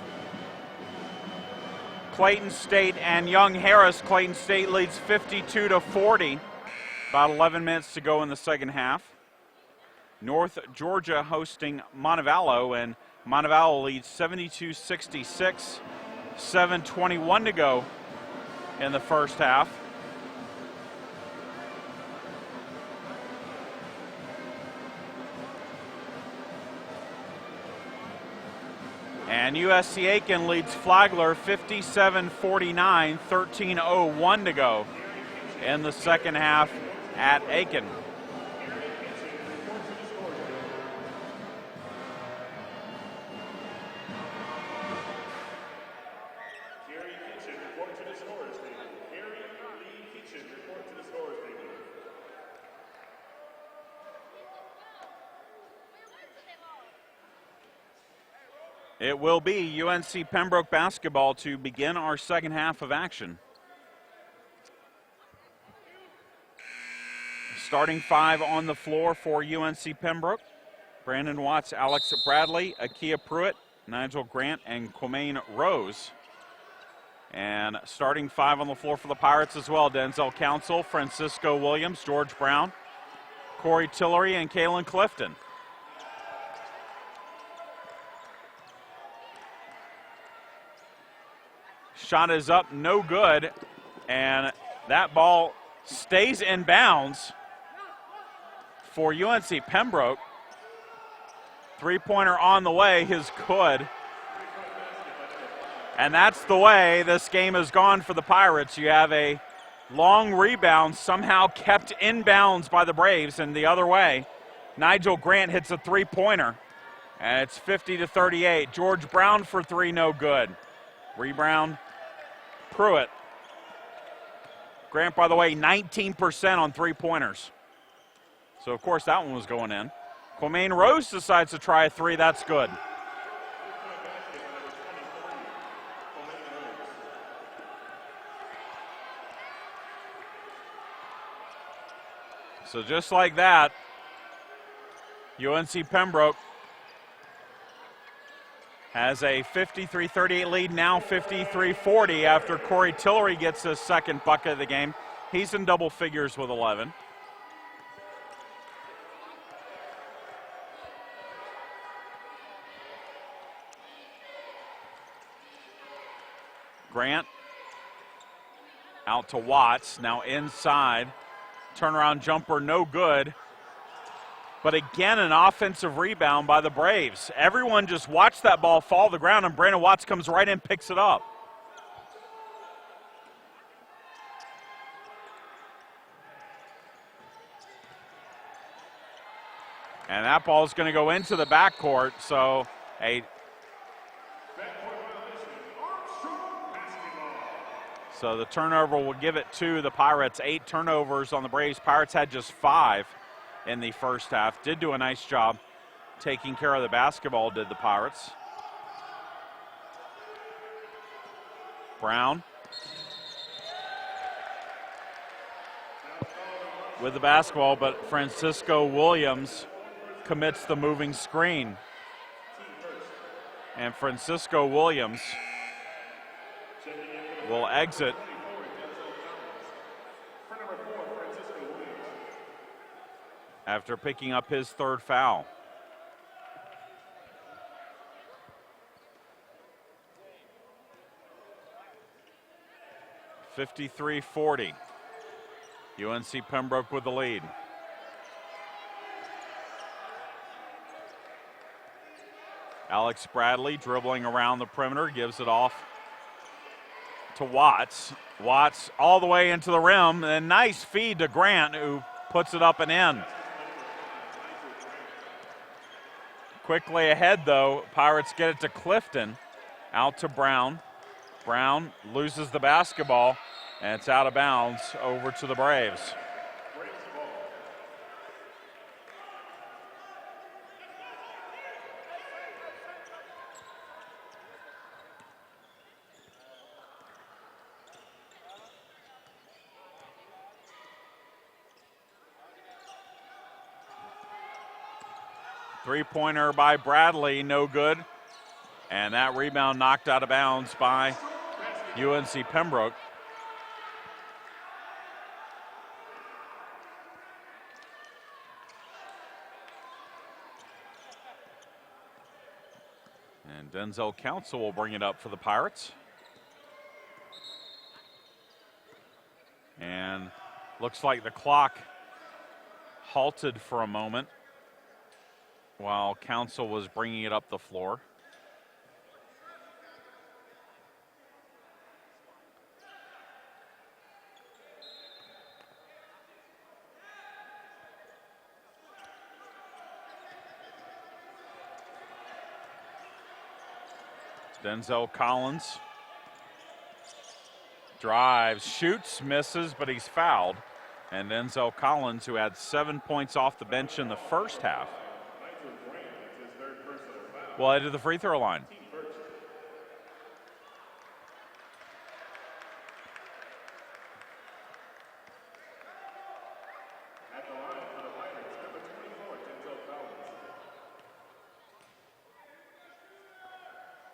Clayton State and Young Harris. Clayton State leads 52-40, about 11 minutes to go in the second half. North Georgia hosting Montevallo, and Montevallo leads 72-66, 7:21 to go in the first half. And USC Aiken leads Flagler 57-49, 13:01 to go in the second half at Aiken. It will be UNC Pembroke basketball to begin our second half of action. Starting 5 on the floor for UNC Pembroke: Brandon Watts, Alex Bradley, Akia Pruitt, Nigel Grant, and Quamaine Rose. And starting 5 on the floor for the Pirates as well: Denzel Council, Francisco Williams, George Brown, Corey Tillery, and Kalen Clifton. Shot is up, no good, and that ball stays in bounds for UNC Pembroke. Three-pointer on the way, his good. And that's the way this game has gone for the Pirates. You have a long rebound somehow kept in bounds by the Braves, and the other way, Nigel Grant hits a three-pointer, and it's 50-38. George Brown for 3, no good. Rebound, Pruitt. Grant, by the way, 19% on three-pointers. So, of course, that one was going in. Quamaine Rose decides to try a 3. That's good. So just like that, UNC Pembroke has a 53-38 lead, now 53-40 after Corey Tillery gets his second bucket of the game. He's in double figures with 11. Grant out to Watts, now inside. Turnaround jumper, no good. But again, an offensive rebound by the Braves. Everyone just watched that ball fall to the ground, and Brandon Watts comes right in and picks it up. And that ball is going to go into the backcourt, so a So the turnover will give it to the Pirates. 8 turnovers on the Braves. Pirates had just 5 in the first half. Did do a nice job taking care of the basketball, did the Pirates. Brown with the basketball, but Francisco Williams commits the moving screen. And Francisco Williams will exit. After picking up his 3rd foul. (53-40). UNC Pembroke with the lead. Alex Bradley dribbling around the perimeter, gives it off to Watts. Watts all the way into the rim, and nice feed to Grant, who puts it up and in. Quickly ahead, though, Pirates get it to Clifton, out to Brown. Brown loses the basketball, and it's out of bounds over to the Braves. Three-pointer by Bradley, no good. And that rebound knocked out of bounds by UNC Pembroke. And Denzel Council will bring it up for the Pirates. And looks like the clock halted for a moment while Council was bringing it up the floor. Denzel Collins drives, shoots, misses, but he's fouled. And Denzel Collins, who had 7 points off the bench in the first half, will head to the free throw line.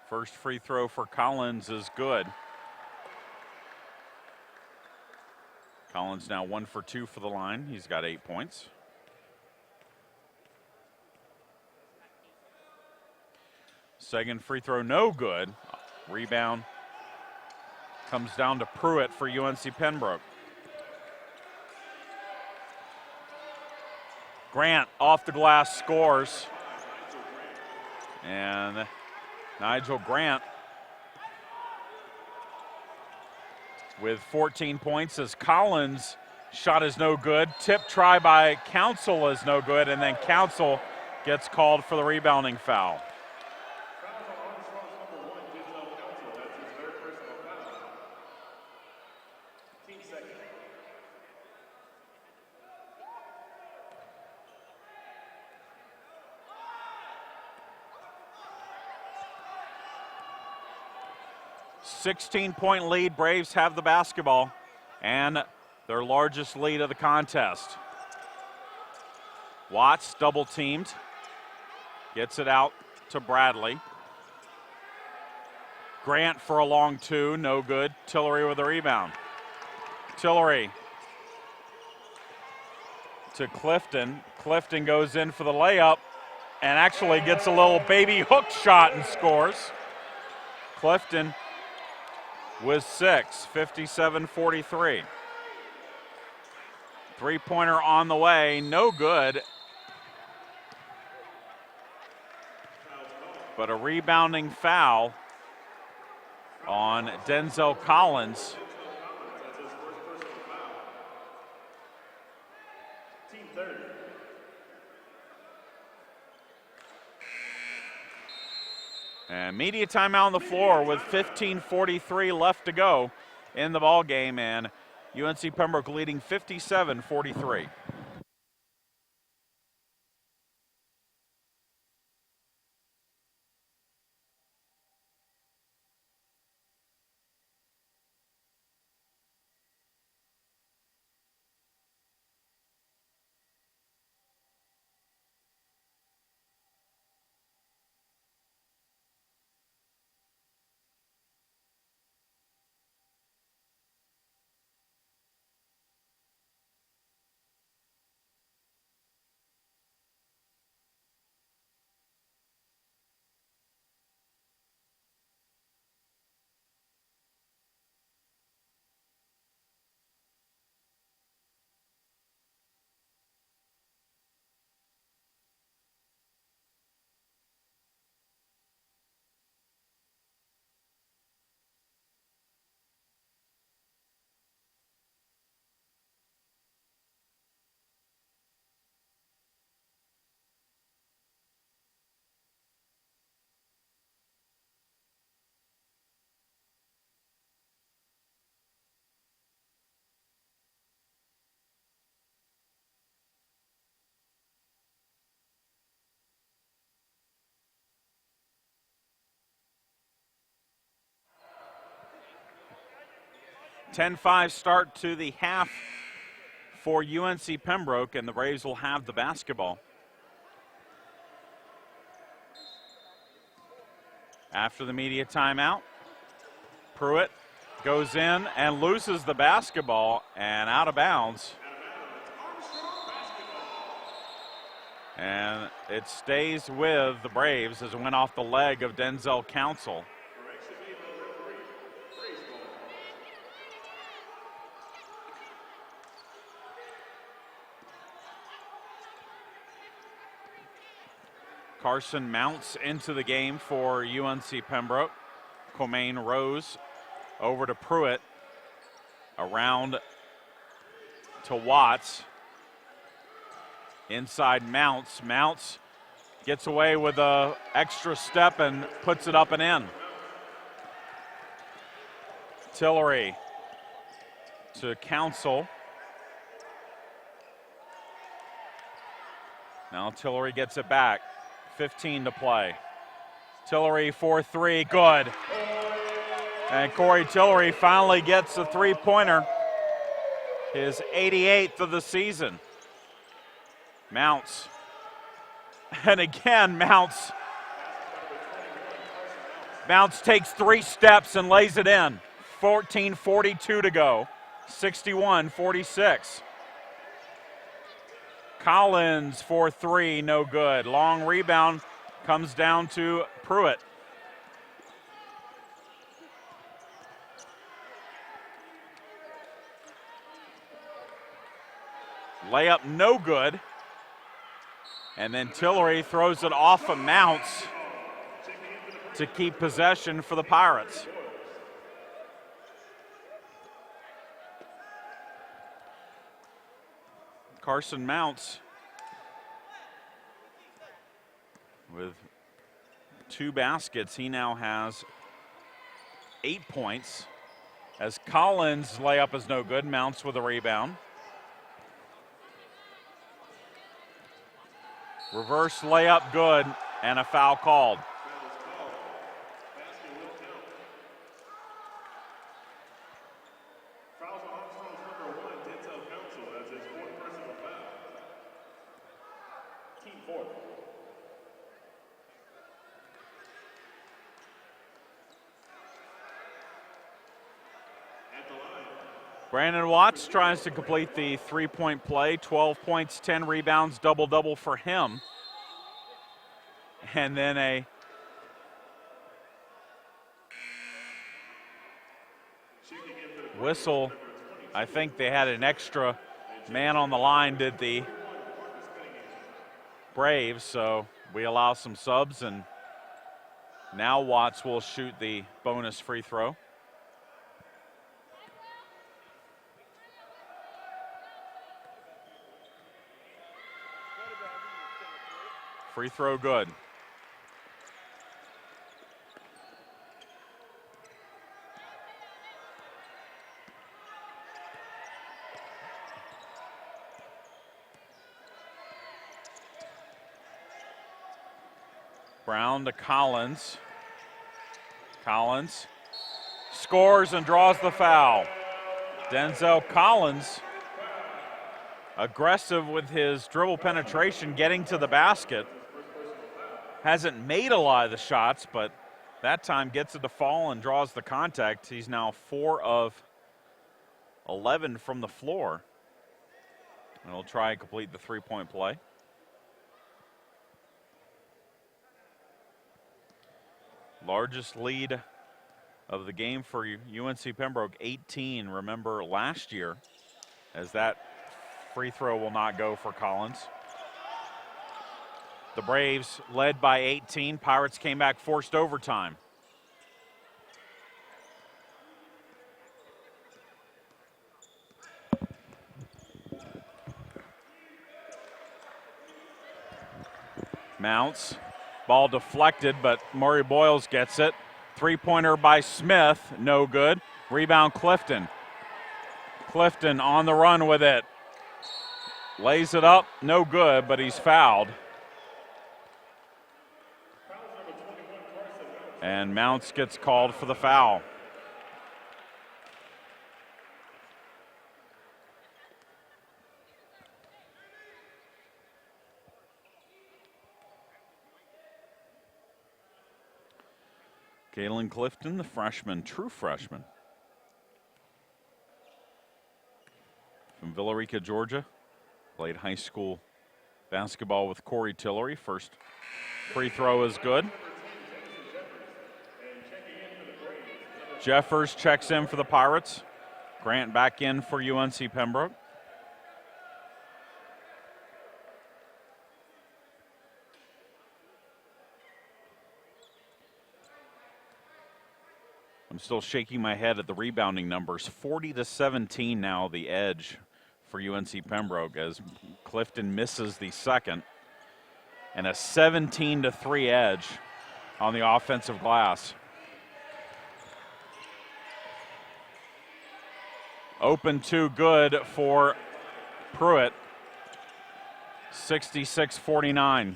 First free throw for Collins is good. Collins now 1 for 2 for the line. He's got 8 points. Second free throw, no good. Rebound comes down to Pruitt for UNC Pembroke. Grant off the glass scores. And Nigel Grant with 14 points as Collins' shot is no good. Tip try by Council is no good, and then Council gets called for the rebounding foul. .16 lead. Braves have the basketball and their largest lead of the contest. Watts double teamed. Gets it out to Bradley. Grant for a long 2, no good. Tillery with a rebound. Tillery to Clifton. Clifton goes in for the layup and actually gets a little baby hook shot and scores. Clifton with 6, 57-43. Three-pointer on the way, no good. But a rebounding foul on Denzel Collins. And media timeout on the floor with 15:43 left to go in the ball game, and UNC Pembroke leading 57-43. (10-5) start to the half for UNC Pembroke, and the Braves will have the basketball. After the media timeout, Pruitt goes in and loses the basketball and out of bounds. And it stays with the Braves as it went off the leg of Denzel Council. Carson Mounts into the game for UNC Pembroke. Comaine Rose over to Pruitt. Around to Watts. Inside Mounts. Mounts gets away with an extra step and puts it up and in. Tillery to Council. Now Tillery gets it back. 15 to play. Tillery for three, good. And Corey Tillery finally gets a three-pointer. His 88th of the season. Mounts. And again, Mounts. Mounts takes 3 steps and lays it in. 14:42 to go. 61-46. Collins for three, no good. Long rebound comes down to Pruitt. Layup no good. And then Tillery throws it off of Mounts to keep possession for the Pirates. Carson Mounts with 2 baskets. He now has 8 points. As Collins' layup is no good, Mounts with a rebound. Reverse layup good, and a foul called. Brandon Watts tries to complete the three-point play. 12 points, 10 rebounds, double-double for him. And then a whistle. I think they had an extra man on the line, did the Braves, so we allow some subs, and now Watts will shoot the bonus free throw. Free throw good. Brown to Collins. Collins scores and draws the foul. Denzel Collins, aggressive with his dribble penetration, getting to the basket. Hasn't made a lot of the shots, but that time gets it to fall and draws the contact. He's now 4 of 11 from the floor. And he'll try and complete the three-point play. Largest lead of the game for UNC Pembroke, 18. Remember last year, as that free throw will not go for Collins. The Braves led by 18. Pirates came back, forced overtime. Mounts. Ball deflected, but Murray Boyles gets it. Three-pointer by Smith, no good. Rebound Clifton. Clifton on the run with it. Lays it up, no good, but he's fouled. And Mounts gets called for the foul. Galen Clifton, the freshman, true freshman. From Villarica, Georgia. Played high school basketball with Corey Tillery. First free throw is good. Jeffers checks in for the Pirates. Grant back in for UNC Pembroke. I'm still shaking my head at the rebounding numbers. 40-17 now the edge for UNC Pembroke as Clifton misses the second. And a 17-3 edge on the offensive glass. Open two, good for Pruitt. 66-49.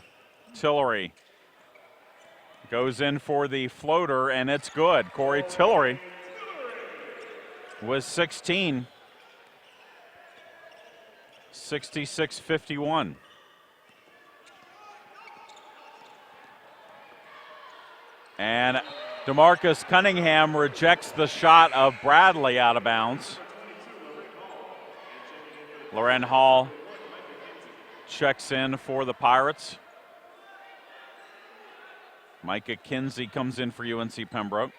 Tillery goes in for the floater, and it's good. Corey Tillery was 16. 66-51. And DeMarcus Cunningham rejects the shot of Bradley out of bounds. Loren Hall checks in for the Pirates. Micah Kinsey comes in for UNC Pembroke.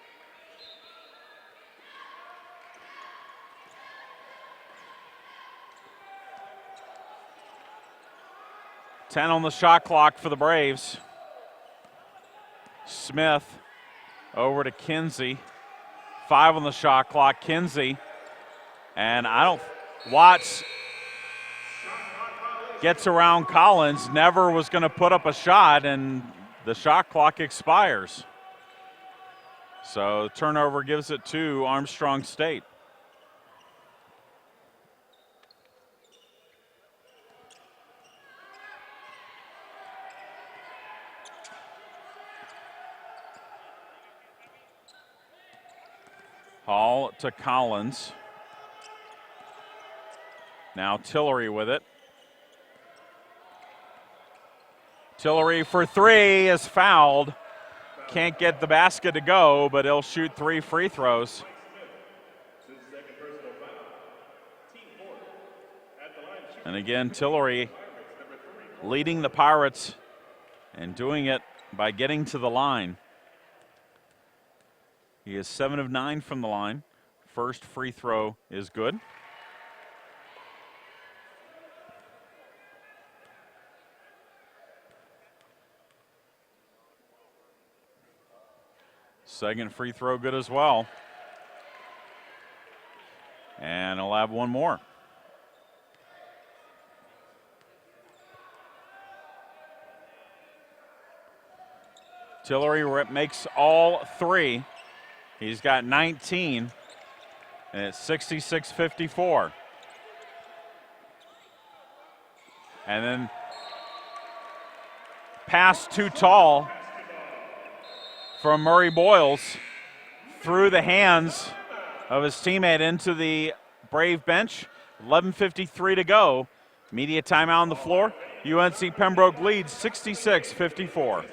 Ten on the shot clock for the Braves. Smith over to Kinsey. 5 on the shot clock. Kinsey. And Watts gets around Collins. Never was going to put up a shot, and the shot clock expires. So turnover gives it to Armstrong State. Hall to Collins. Now Tillery with it. Tillery for 3 is fouled. Can't get the basket to go, but he'll shoot 3 free throws. And again, Tillery leading the Pirates and doing it by getting to the line. He is 7 of 9 from the line. First free throw is good. Second free throw good as well. And he'll have one more. Tillery makes all 3. He's got 19, and it's 66-54. And then pass too tall from Murray Boyles through the hands of his teammate into the Brave bench. 11:53 to go. Media timeout on the floor. UNC Pembroke leads 66-54.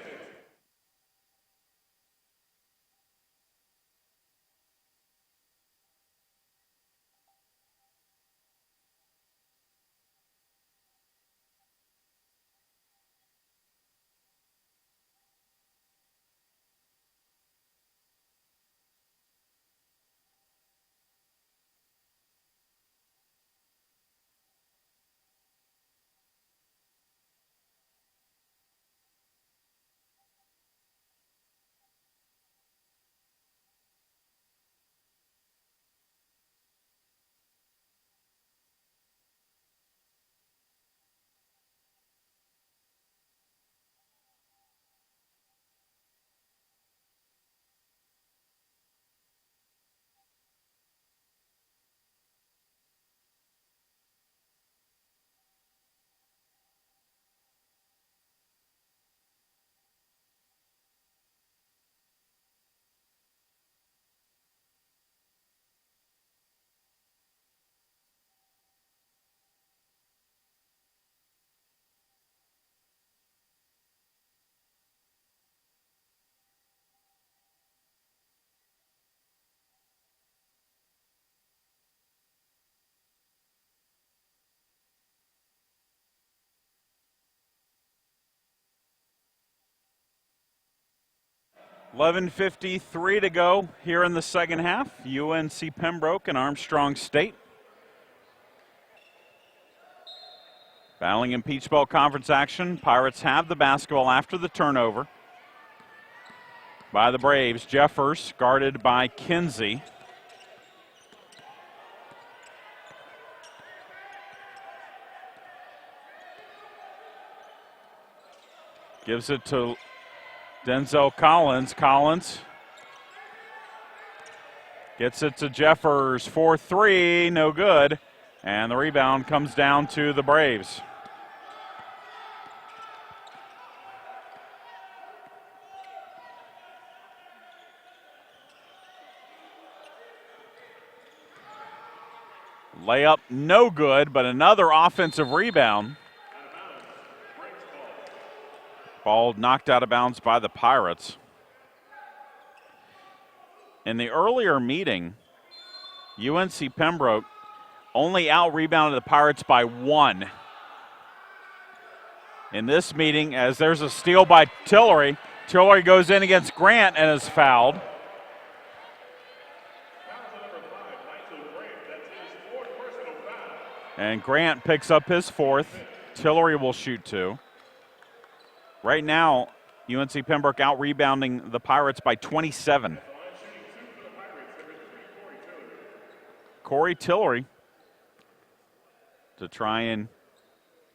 $11:53 to go here in the second half. UNC Pembroke and Armstrong State battling in Peach Belt Conference action. Pirates have the basketball after the turnover by the Braves. Jeffers guarded by Kinsey. Gives it to Denzel Collins. Collins gets it to Jeffers for three, no good. And the rebound comes down to the Braves. Layup no good, but another offensive rebound. Ball knocked out of bounds by the Pirates. In the earlier meeting, UNC Pembroke only out-rebounded the Pirates by 1. In this meeting, as there's a steal by Tillery, Tillery goes in against Grant and is fouled. And Grant picks up his fourth. Tillery will shoot 2. Right now, UNC Pembroke out-rebounding the Pirates by 27. Corey Tillery to try and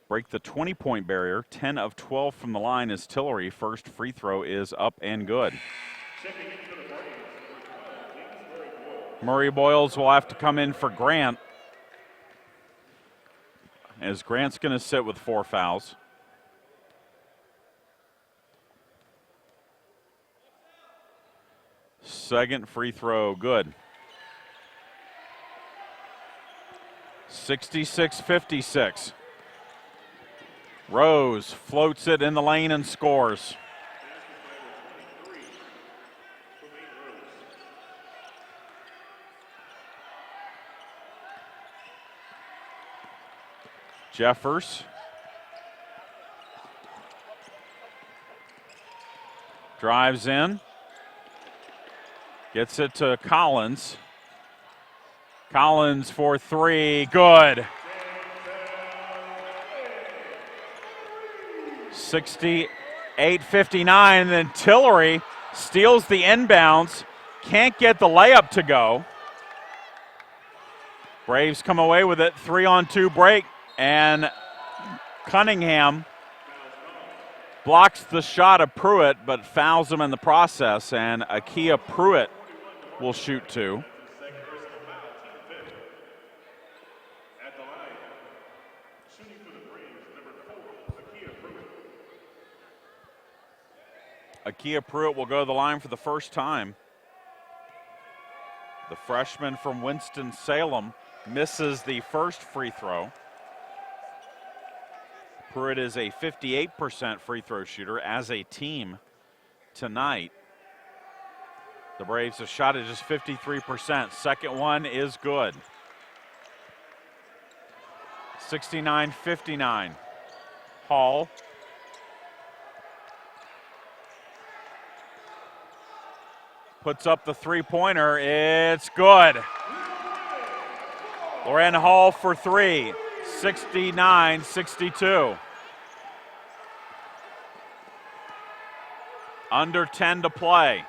break the 20-point barrier. 10 of 12 from the line is Tillery. First free throw is up and good. Murray Boyles will have to come in for Grant, as Grant's going to sit with 4 fouls. Second free throw, good. 66-56. Rose floats it in the lane and scores. Jeffers drives in. Gets it to Collins. Collins for 3, good. 68-59, and then Tillery steals the inbounds. Can't get the layup to go. Braves come away with it, 3-on-2 break, and Cunningham blocks the shot of Pruitt, but fouls him in the process, and Akia Pruitt will shoot 2. Akia Pruitt will go to the line for the first time. The freshman from Winston-Salem misses the first free throw. Pruitt is a 58% free throw shooter as a team tonight. The Braves have shot at just 53%. Second one is good. 69-59. Hall. Puts up the three-pointer. It's good. Loren Hall for three. 69-62. Under 10 to play.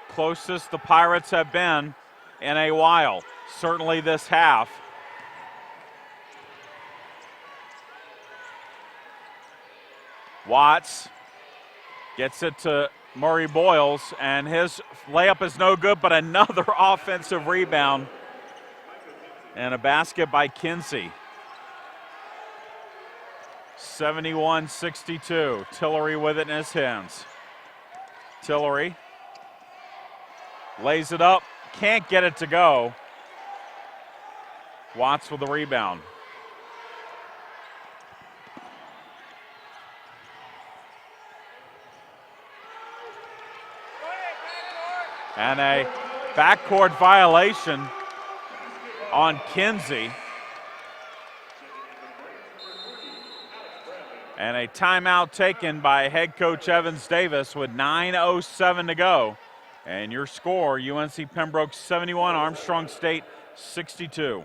Closest the Pirates have been in a while, certainly this half. Watts gets it to Murray Boyles, and his layup is no good, but another offensive rebound and a basket by Kinsey. 71-62. Tillery with it in his hands. Tillery lays it up, can't get it to go. Watts with the rebound. And a backcourt violation on Kinsey. And a timeout taken by head coach Evans Davis with 9:07 to go. And your score, UNC Pembroke 71, Armstrong State 62.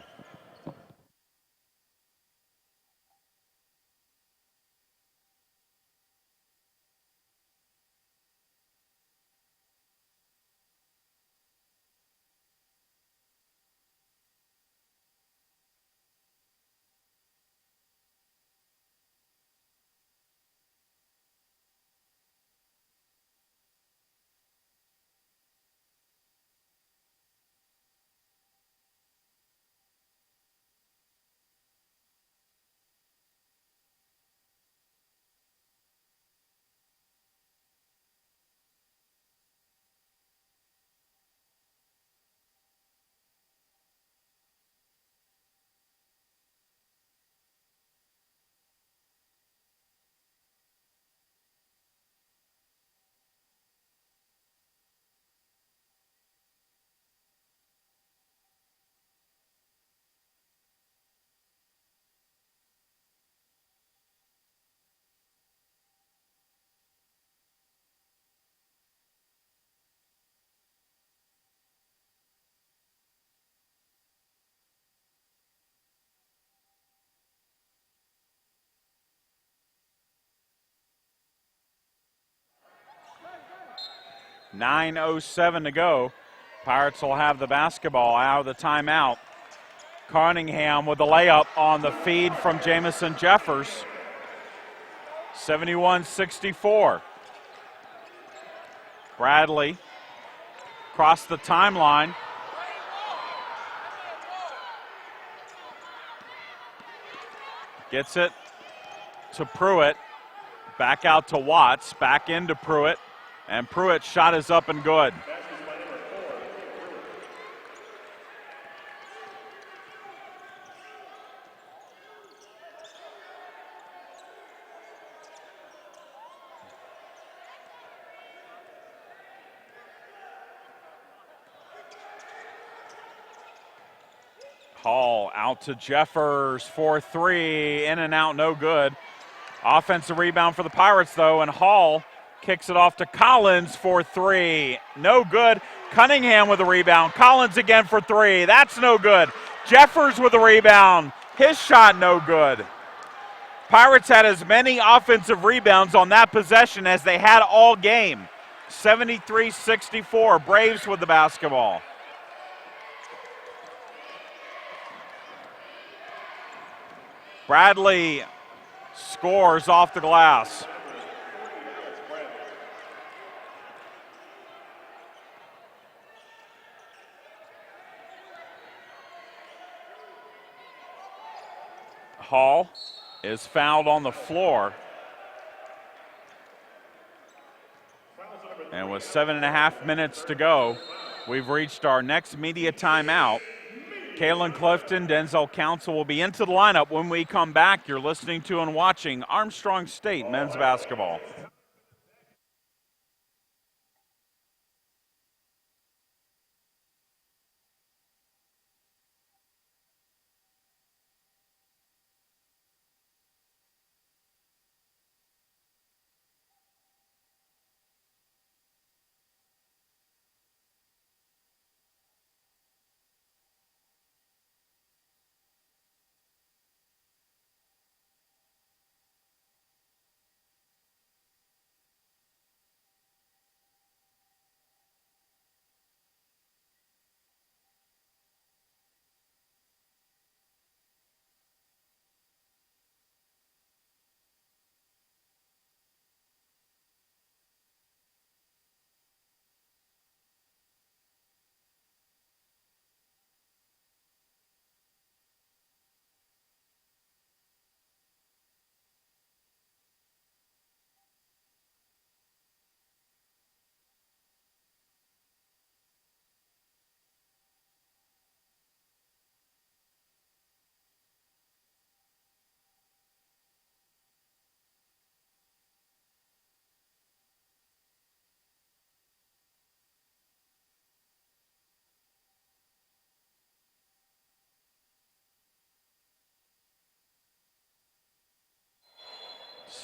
.907 to go. Pirates will have the basketball out of the timeout. Cunningham with the layup on the feed from Jamison Jeffers. 71-64. Bradley across the timeline. Gets it to Pruitt. Back out to Watts. Back into Pruitt. And Pruitt's shot is up and good. Hall out to Jeffers for three. In and out, no good. Offensive rebound for the Pirates, though, and Hall kicks it off to Collins for three. No good. Cunningham with a rebound. Collins again for three. That's no good. Jeffers with a rebound. His shot no good. Pirates had as many offensive rebounds on that possession as they had all game. 73-64. Braves with the basketball. Bradley scores off the glass. Hall is fouled on the floor. And with 7.5 minutes to go, we've reached our next media timeout. Kalen Clifton, Denzel Council will be into the lineup when we come back. You're listening to and watching Armstrong State men's basketball.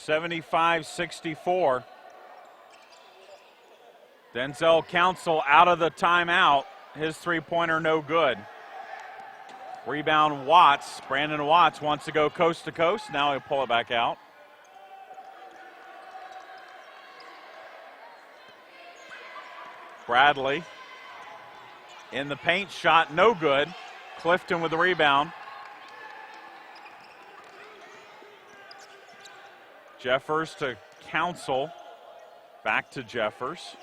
(75-64). Denzel Council out of the timeout. His three-pointer no good. Rebound Watts. Brandon Watts wants to go coast to coast. Now he'll pull it back out. Bradley in the paint, shot no good. Clifton with the rebound. Jeffers to Council. Back to Jeffers.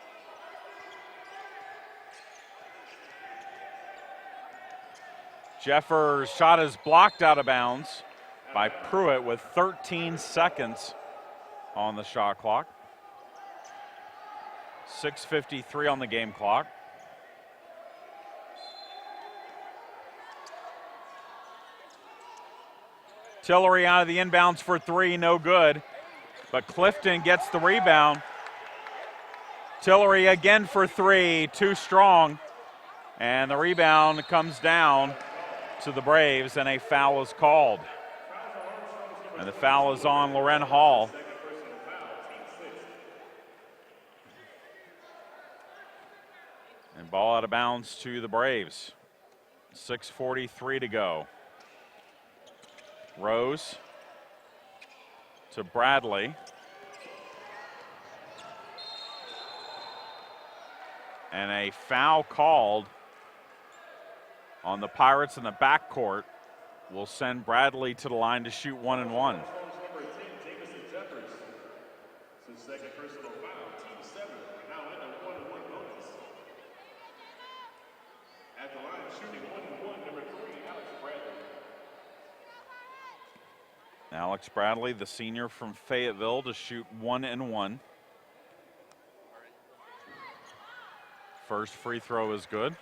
Jeffers' shot is blocked out of bounds by Pruitt with 13 seconds on the shot clock. 6:53 on the game clock. Tillery out of the inbounds for three, no good. But Clifton gets the rebound. Tillery again for three, too strong. And the rebound comes down to the Braves, and a foul is called. And the foul is on Loren Hall. And ball out of bounds to the Braves. 6:43 to go. Rose to Bradley. And a foul called on the Pirates in the backcourt will send Bradley to the line to shoot 1 and 1. Alex Bradley, the senior from Fayetteville, to shoot 1 and 1. First free throw is good.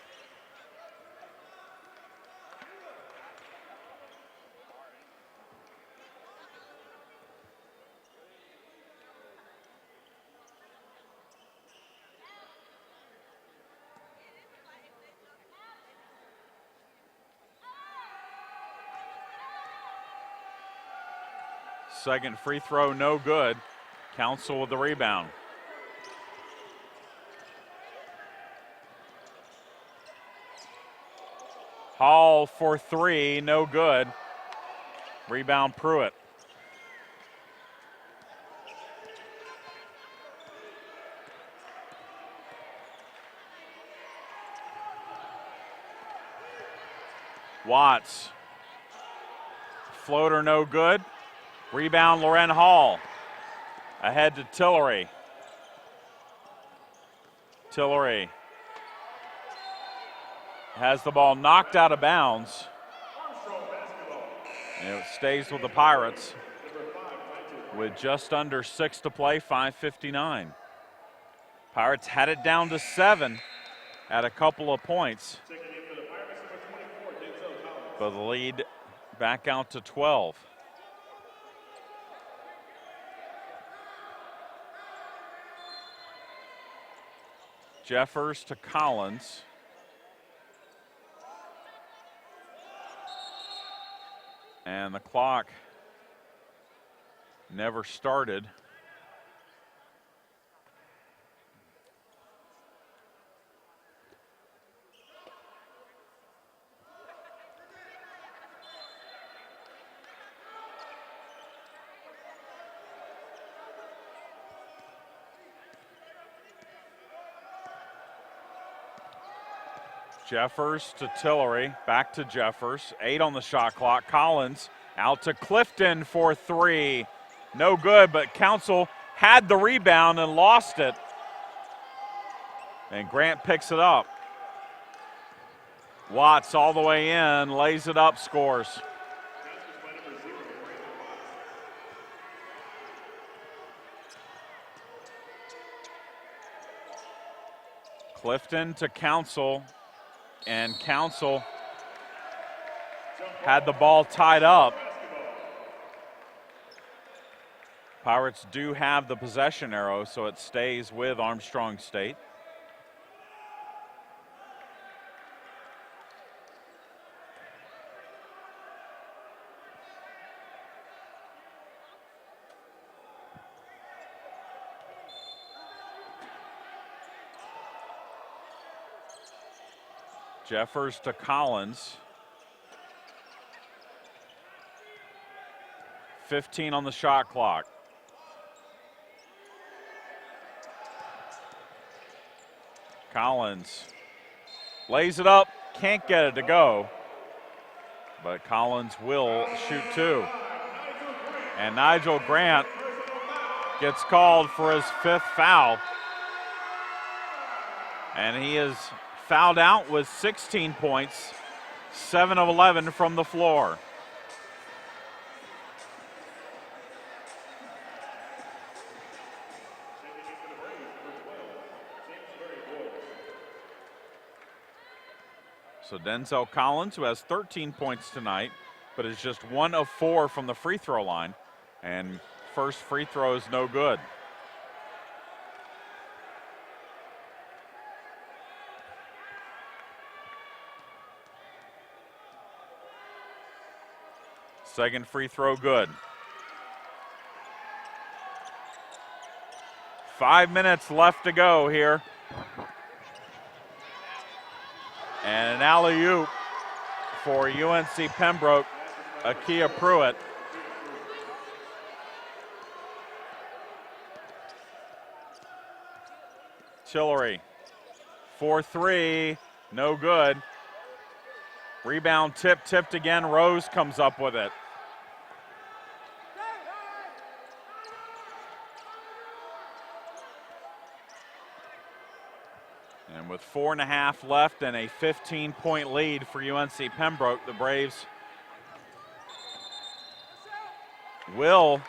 Second free throw, no good. Council with the rebound. Hall for three, no good. Rebound Pruitt. Watts. Floater no good. Rebound Loren Hall. Ahead to Tillery. Tillery has the ball knocked out of bounds. And it stays with the Pirates with just under 6 to play, 5:59. Pirates had it down to 7 at a couple of points. But the lead back out to 12. Jeffers to Collins. And the clock never started. Jeffers to Tillery, back to Jeffers. 8 on the shot clock. Collins out to Clifton for 3. No good, but Council had the rebound and lost it. And Grant picks it up. Watts all the way in, lays it up, scores. Clifton to Council. And Council had the ball tied up. Pirates do have the possession arrow, so it stays with Armstrong State. Jeffers to Collins. 15 on the shot clock. Collins lays it up, can't get it to go, but Collins will shoot 2. And Nigel Grant gets called for his 5th foul. And he is fouled out with 16 points, 7 of 11 from the floor. So Denzel Collins, who has 13 points tonight, but is just 1 of 4 from the free throw line. And first free throw is no good. Second free throw good. 5 minutes left to go here. And an alley-oop for UNC Pembroke, Akia Pruitt. Tillery, 4-3, no good. Rebound tipped again, Rose comes up with it. And with 4.5 left and a 15-point lead for UNC Pembroke, the Braves we're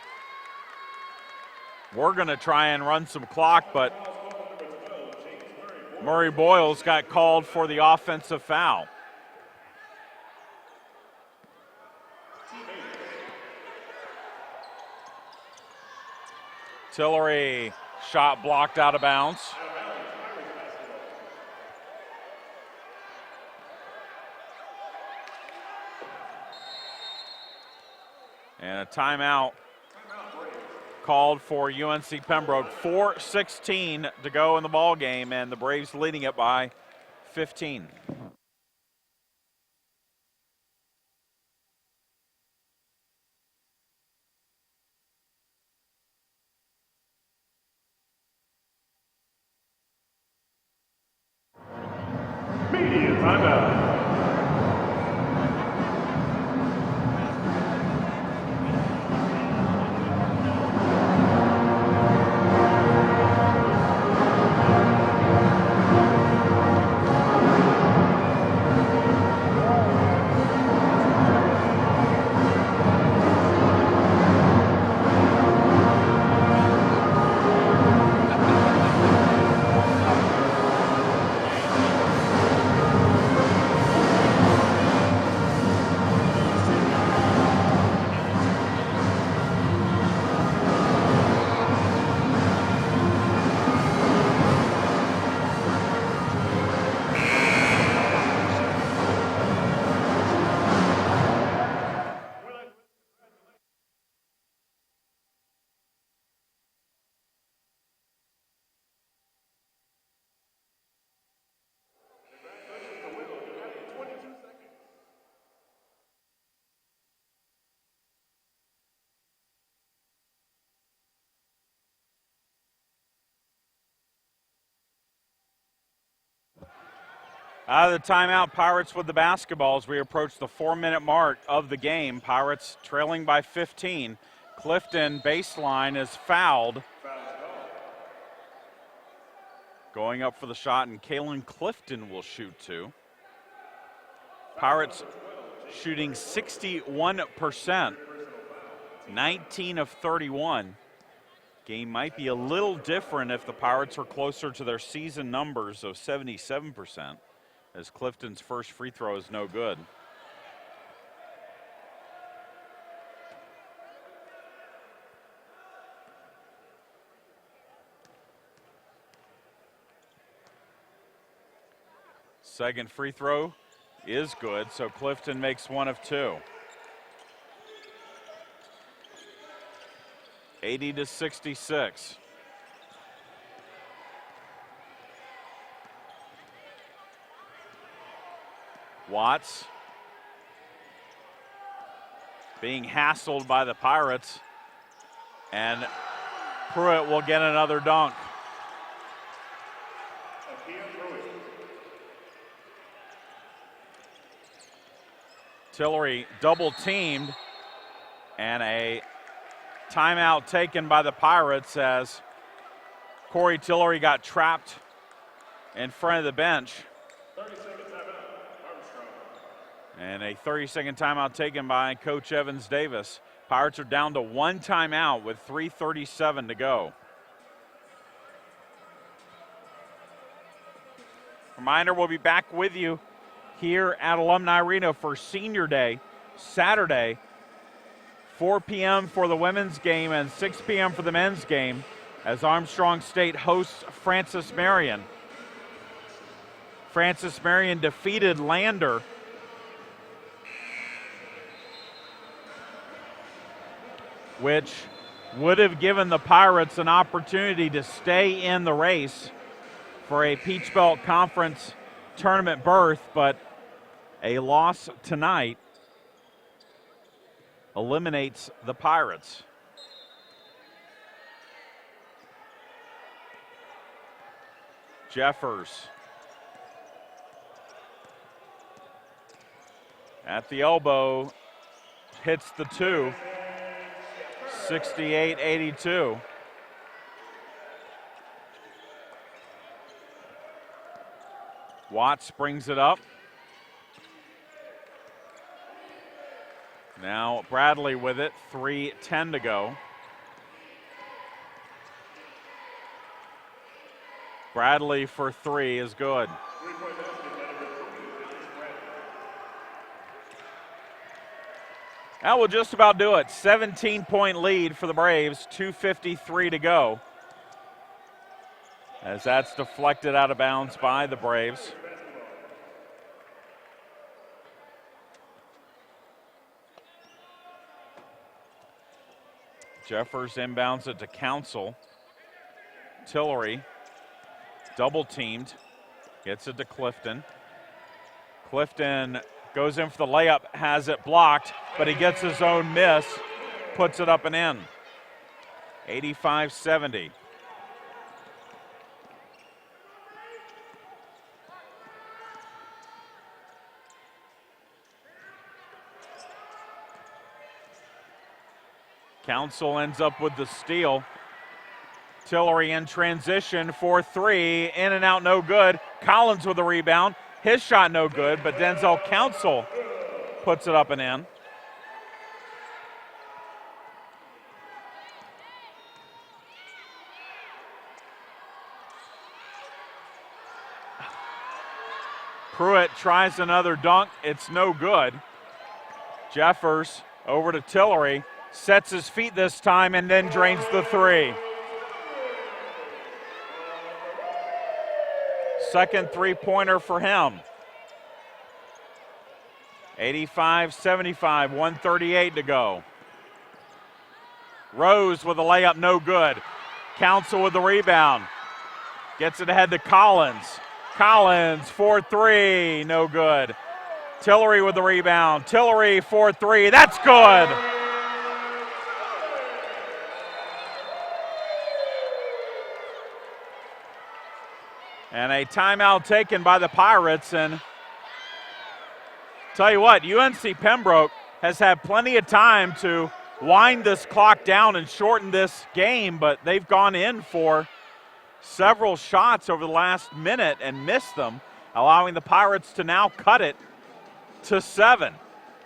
going to try and run some clock, but Murray Boyles got called for the offensive foul. Tillery, shot blocked out of bounds. And a timeout called for UNC Pembroke. 4:16 to go in the ball game, and the Braves leading it by 15. Media timeout. Out of the timeout, Pirates with the basketball as we approach the 4-minute mark of the game. Pirates trailing by 15. Clifton baseline is fouled. Going up for the shot, and Kalen Clifton will shoot two. Pirates shooting 61%, 19 of 31. Game might be a little different if the Pirates are closer to their season numbers of 77%, as Clifton's first free throw is no good. Second free throw is good, so Clifton makes one of two. 80-66. Watts being hassled by the Pirates, and Pruitt will get another dunk. Tillery double teamed, and a timeout taken by the Pirates as Corey Tillery got trapped in front of the bench. 30-second timeout, Armstrong. And a 30-second timeout taken by Coach Evans Davis. Pirates are down to one timeout with 3:37 to go. Reminder, we'll be back with you here at Alumni Arena for Senior Day, Saturday, 4 p.m. for the women's game and 6 p.m. for the men's game, as Armstrong State hosts Francis Marion. Francis Marion defeated Lander which would have given the Pirates an opportunity to stay in the race for a Peach Belt Conference tournament berth, but a loss tonight eliminates the Pirates. Jeffers at the elbow, hits the two, 68-82. Watts brings it up. Now Bradley with it, 3:10 to go. Bradley for three is good. That will just about do it. 17-point lead for the Braves, 2:53 to go. As that's deflected out of bounds by the Braves. Jeffers inbounds it to Council. Tillery, double teamed, gets it to Clifton. Clifton goes in for the layup, has it blocked, but he gets his own miss, puts it up and in. 85-70. Council ends up with the steal. Tillery in transition for three, in and out, no good. Collins with the rebound. His shot no good, but Denzel Council puts it up and in. Pruitt tries another dunk. It's no good. Jeffers over to Tillery. Sets his feet this time and then drains the three. Second three-pointer for him. 85-75, 1:38 to go. Rose with a layup, no good. Council with the rebound. Gets it ahead to Collins. Collins for three, no good. Tillery with the rebound. Tillery for three, that's good. And a timeout taken by the Pirates. And tell you what, UNC Pembroke has had plenty of time to wind this clock down and shorten this game, but they've gone in for several shots over the last minute and missed them, allowing the Pirates to now cut it to 7.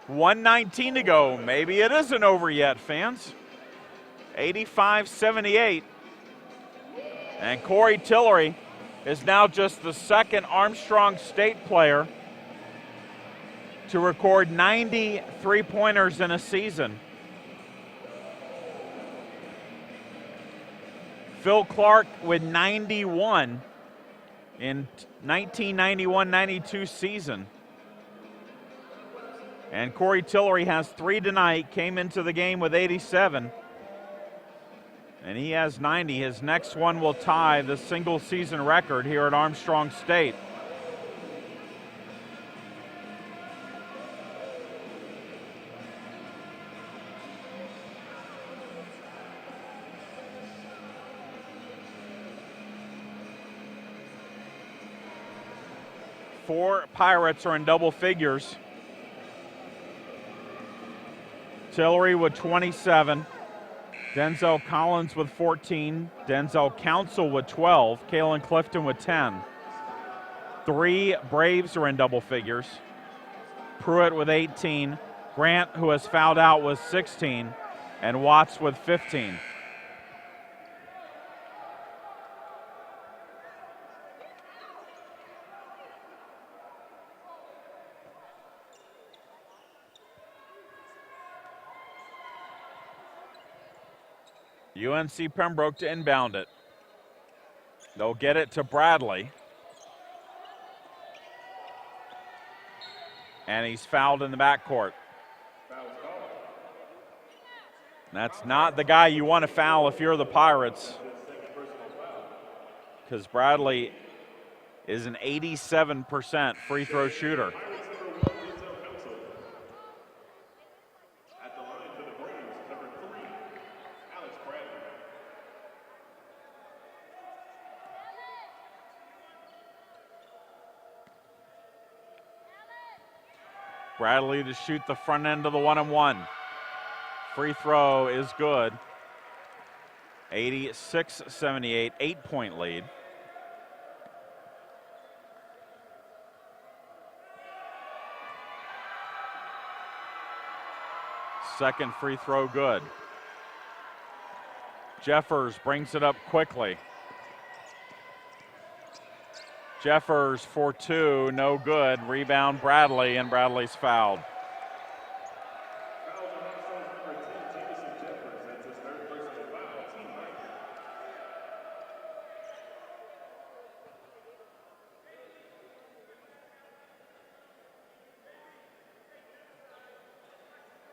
1:19 to go. Maybe it isn't over yet, fans. 85-78. And Corey Tillery is now just the second Armstrong State player to record 90 three-pointers in a season. Phil Clark with 91 in 1991-92 season. And Corey Tillery has 3 tonight, came into the game with 87. And he has 90. His next one will tie the single season record here at Armstrong State. Four Pirates are in double figures. Tillery with 27. Denzel Collins with 14. Denzel Council with 12. Kalen Clifton with 10. 3 Braves are in double figures. Pruitt with 18. Grant, who has fouled out, with 16. And Watts with 15. UNC Pembroke to inbound it. They'll get it to Bradley. And he's fouled in the backcourt. That's not the guy you want to foul if you're the Pirates, because Bradley is an 87% free throw shooter. Bradley to shoot the front end of the 1-and-1. Free throw is good. 86-78, 8-point lead. Second free throw good. Jeffers brings it up quickly. Jeffers for 2, no good. Rebound Bradley, and Bradley's fouled.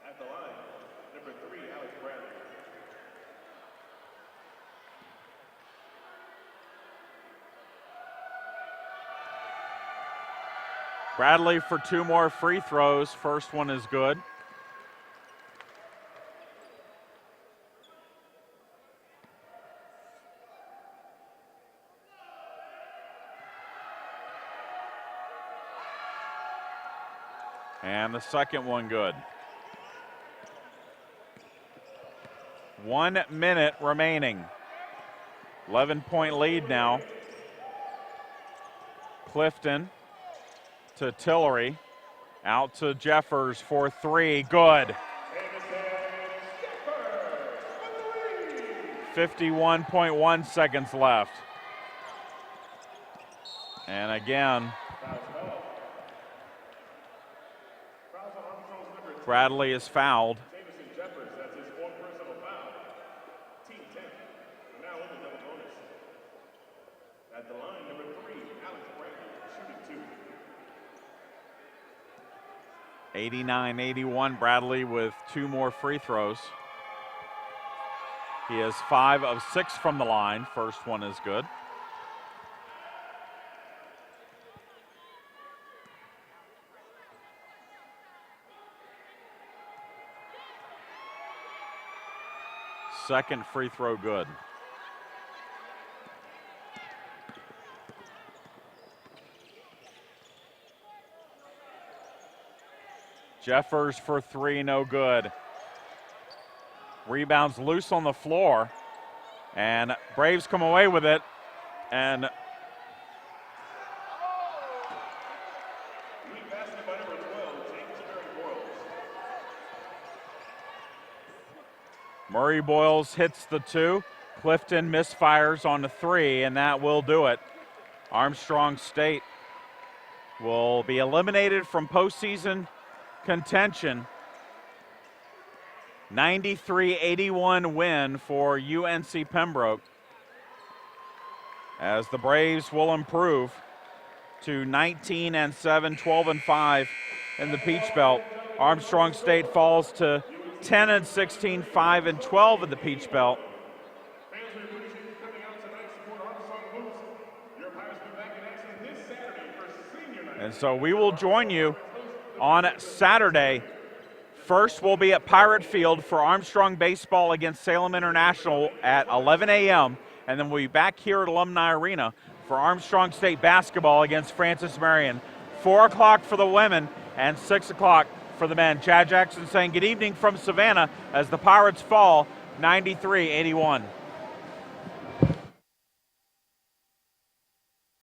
At the line, number 3, Alex Bradley. Bradley for 2 more free throws. First one is good. And the second one good. 1 minute remaining. 11-point lead now. Clifton to Tillery, out to Jeffers for 3, good. 51.1 seconds left. And again, Bradley is fouled. Jeffers, that's his 4th personal foul. Team 10, now in the double bonus. At the line, number 3, Alex Bradley, shooting 2. 89-81, Bradley with 2 more free throws. He has 5 of 6 from the line. First one is good. Second free throw good. Jeffers for three, no good. Rebounds loose on the floor, and Braves come away with it, and Murray Boyles hits the two. Clifton misfires on the three, and that will do it. Armstrong State will be eliminated from postseason contention. 93-81 win for UNC Pembroke, as the Braves will improve to 19-7, 12-5 in the Peach Belt. Armstrong State falls to 10-16, 5-12 in the Peach Belt. And so we will join you on Saturday. First, we'll be at Pirate Field for Armstrong baseball against Salem International at 11 a.m. And then we'll be back here at Alumni Arena for Armstrong State basketball against Francis Marion. 4 o'clock for the women and 6 o'clock for the men. Chad Jackson saying good evening from Savannah as the Pirates fall 93-81.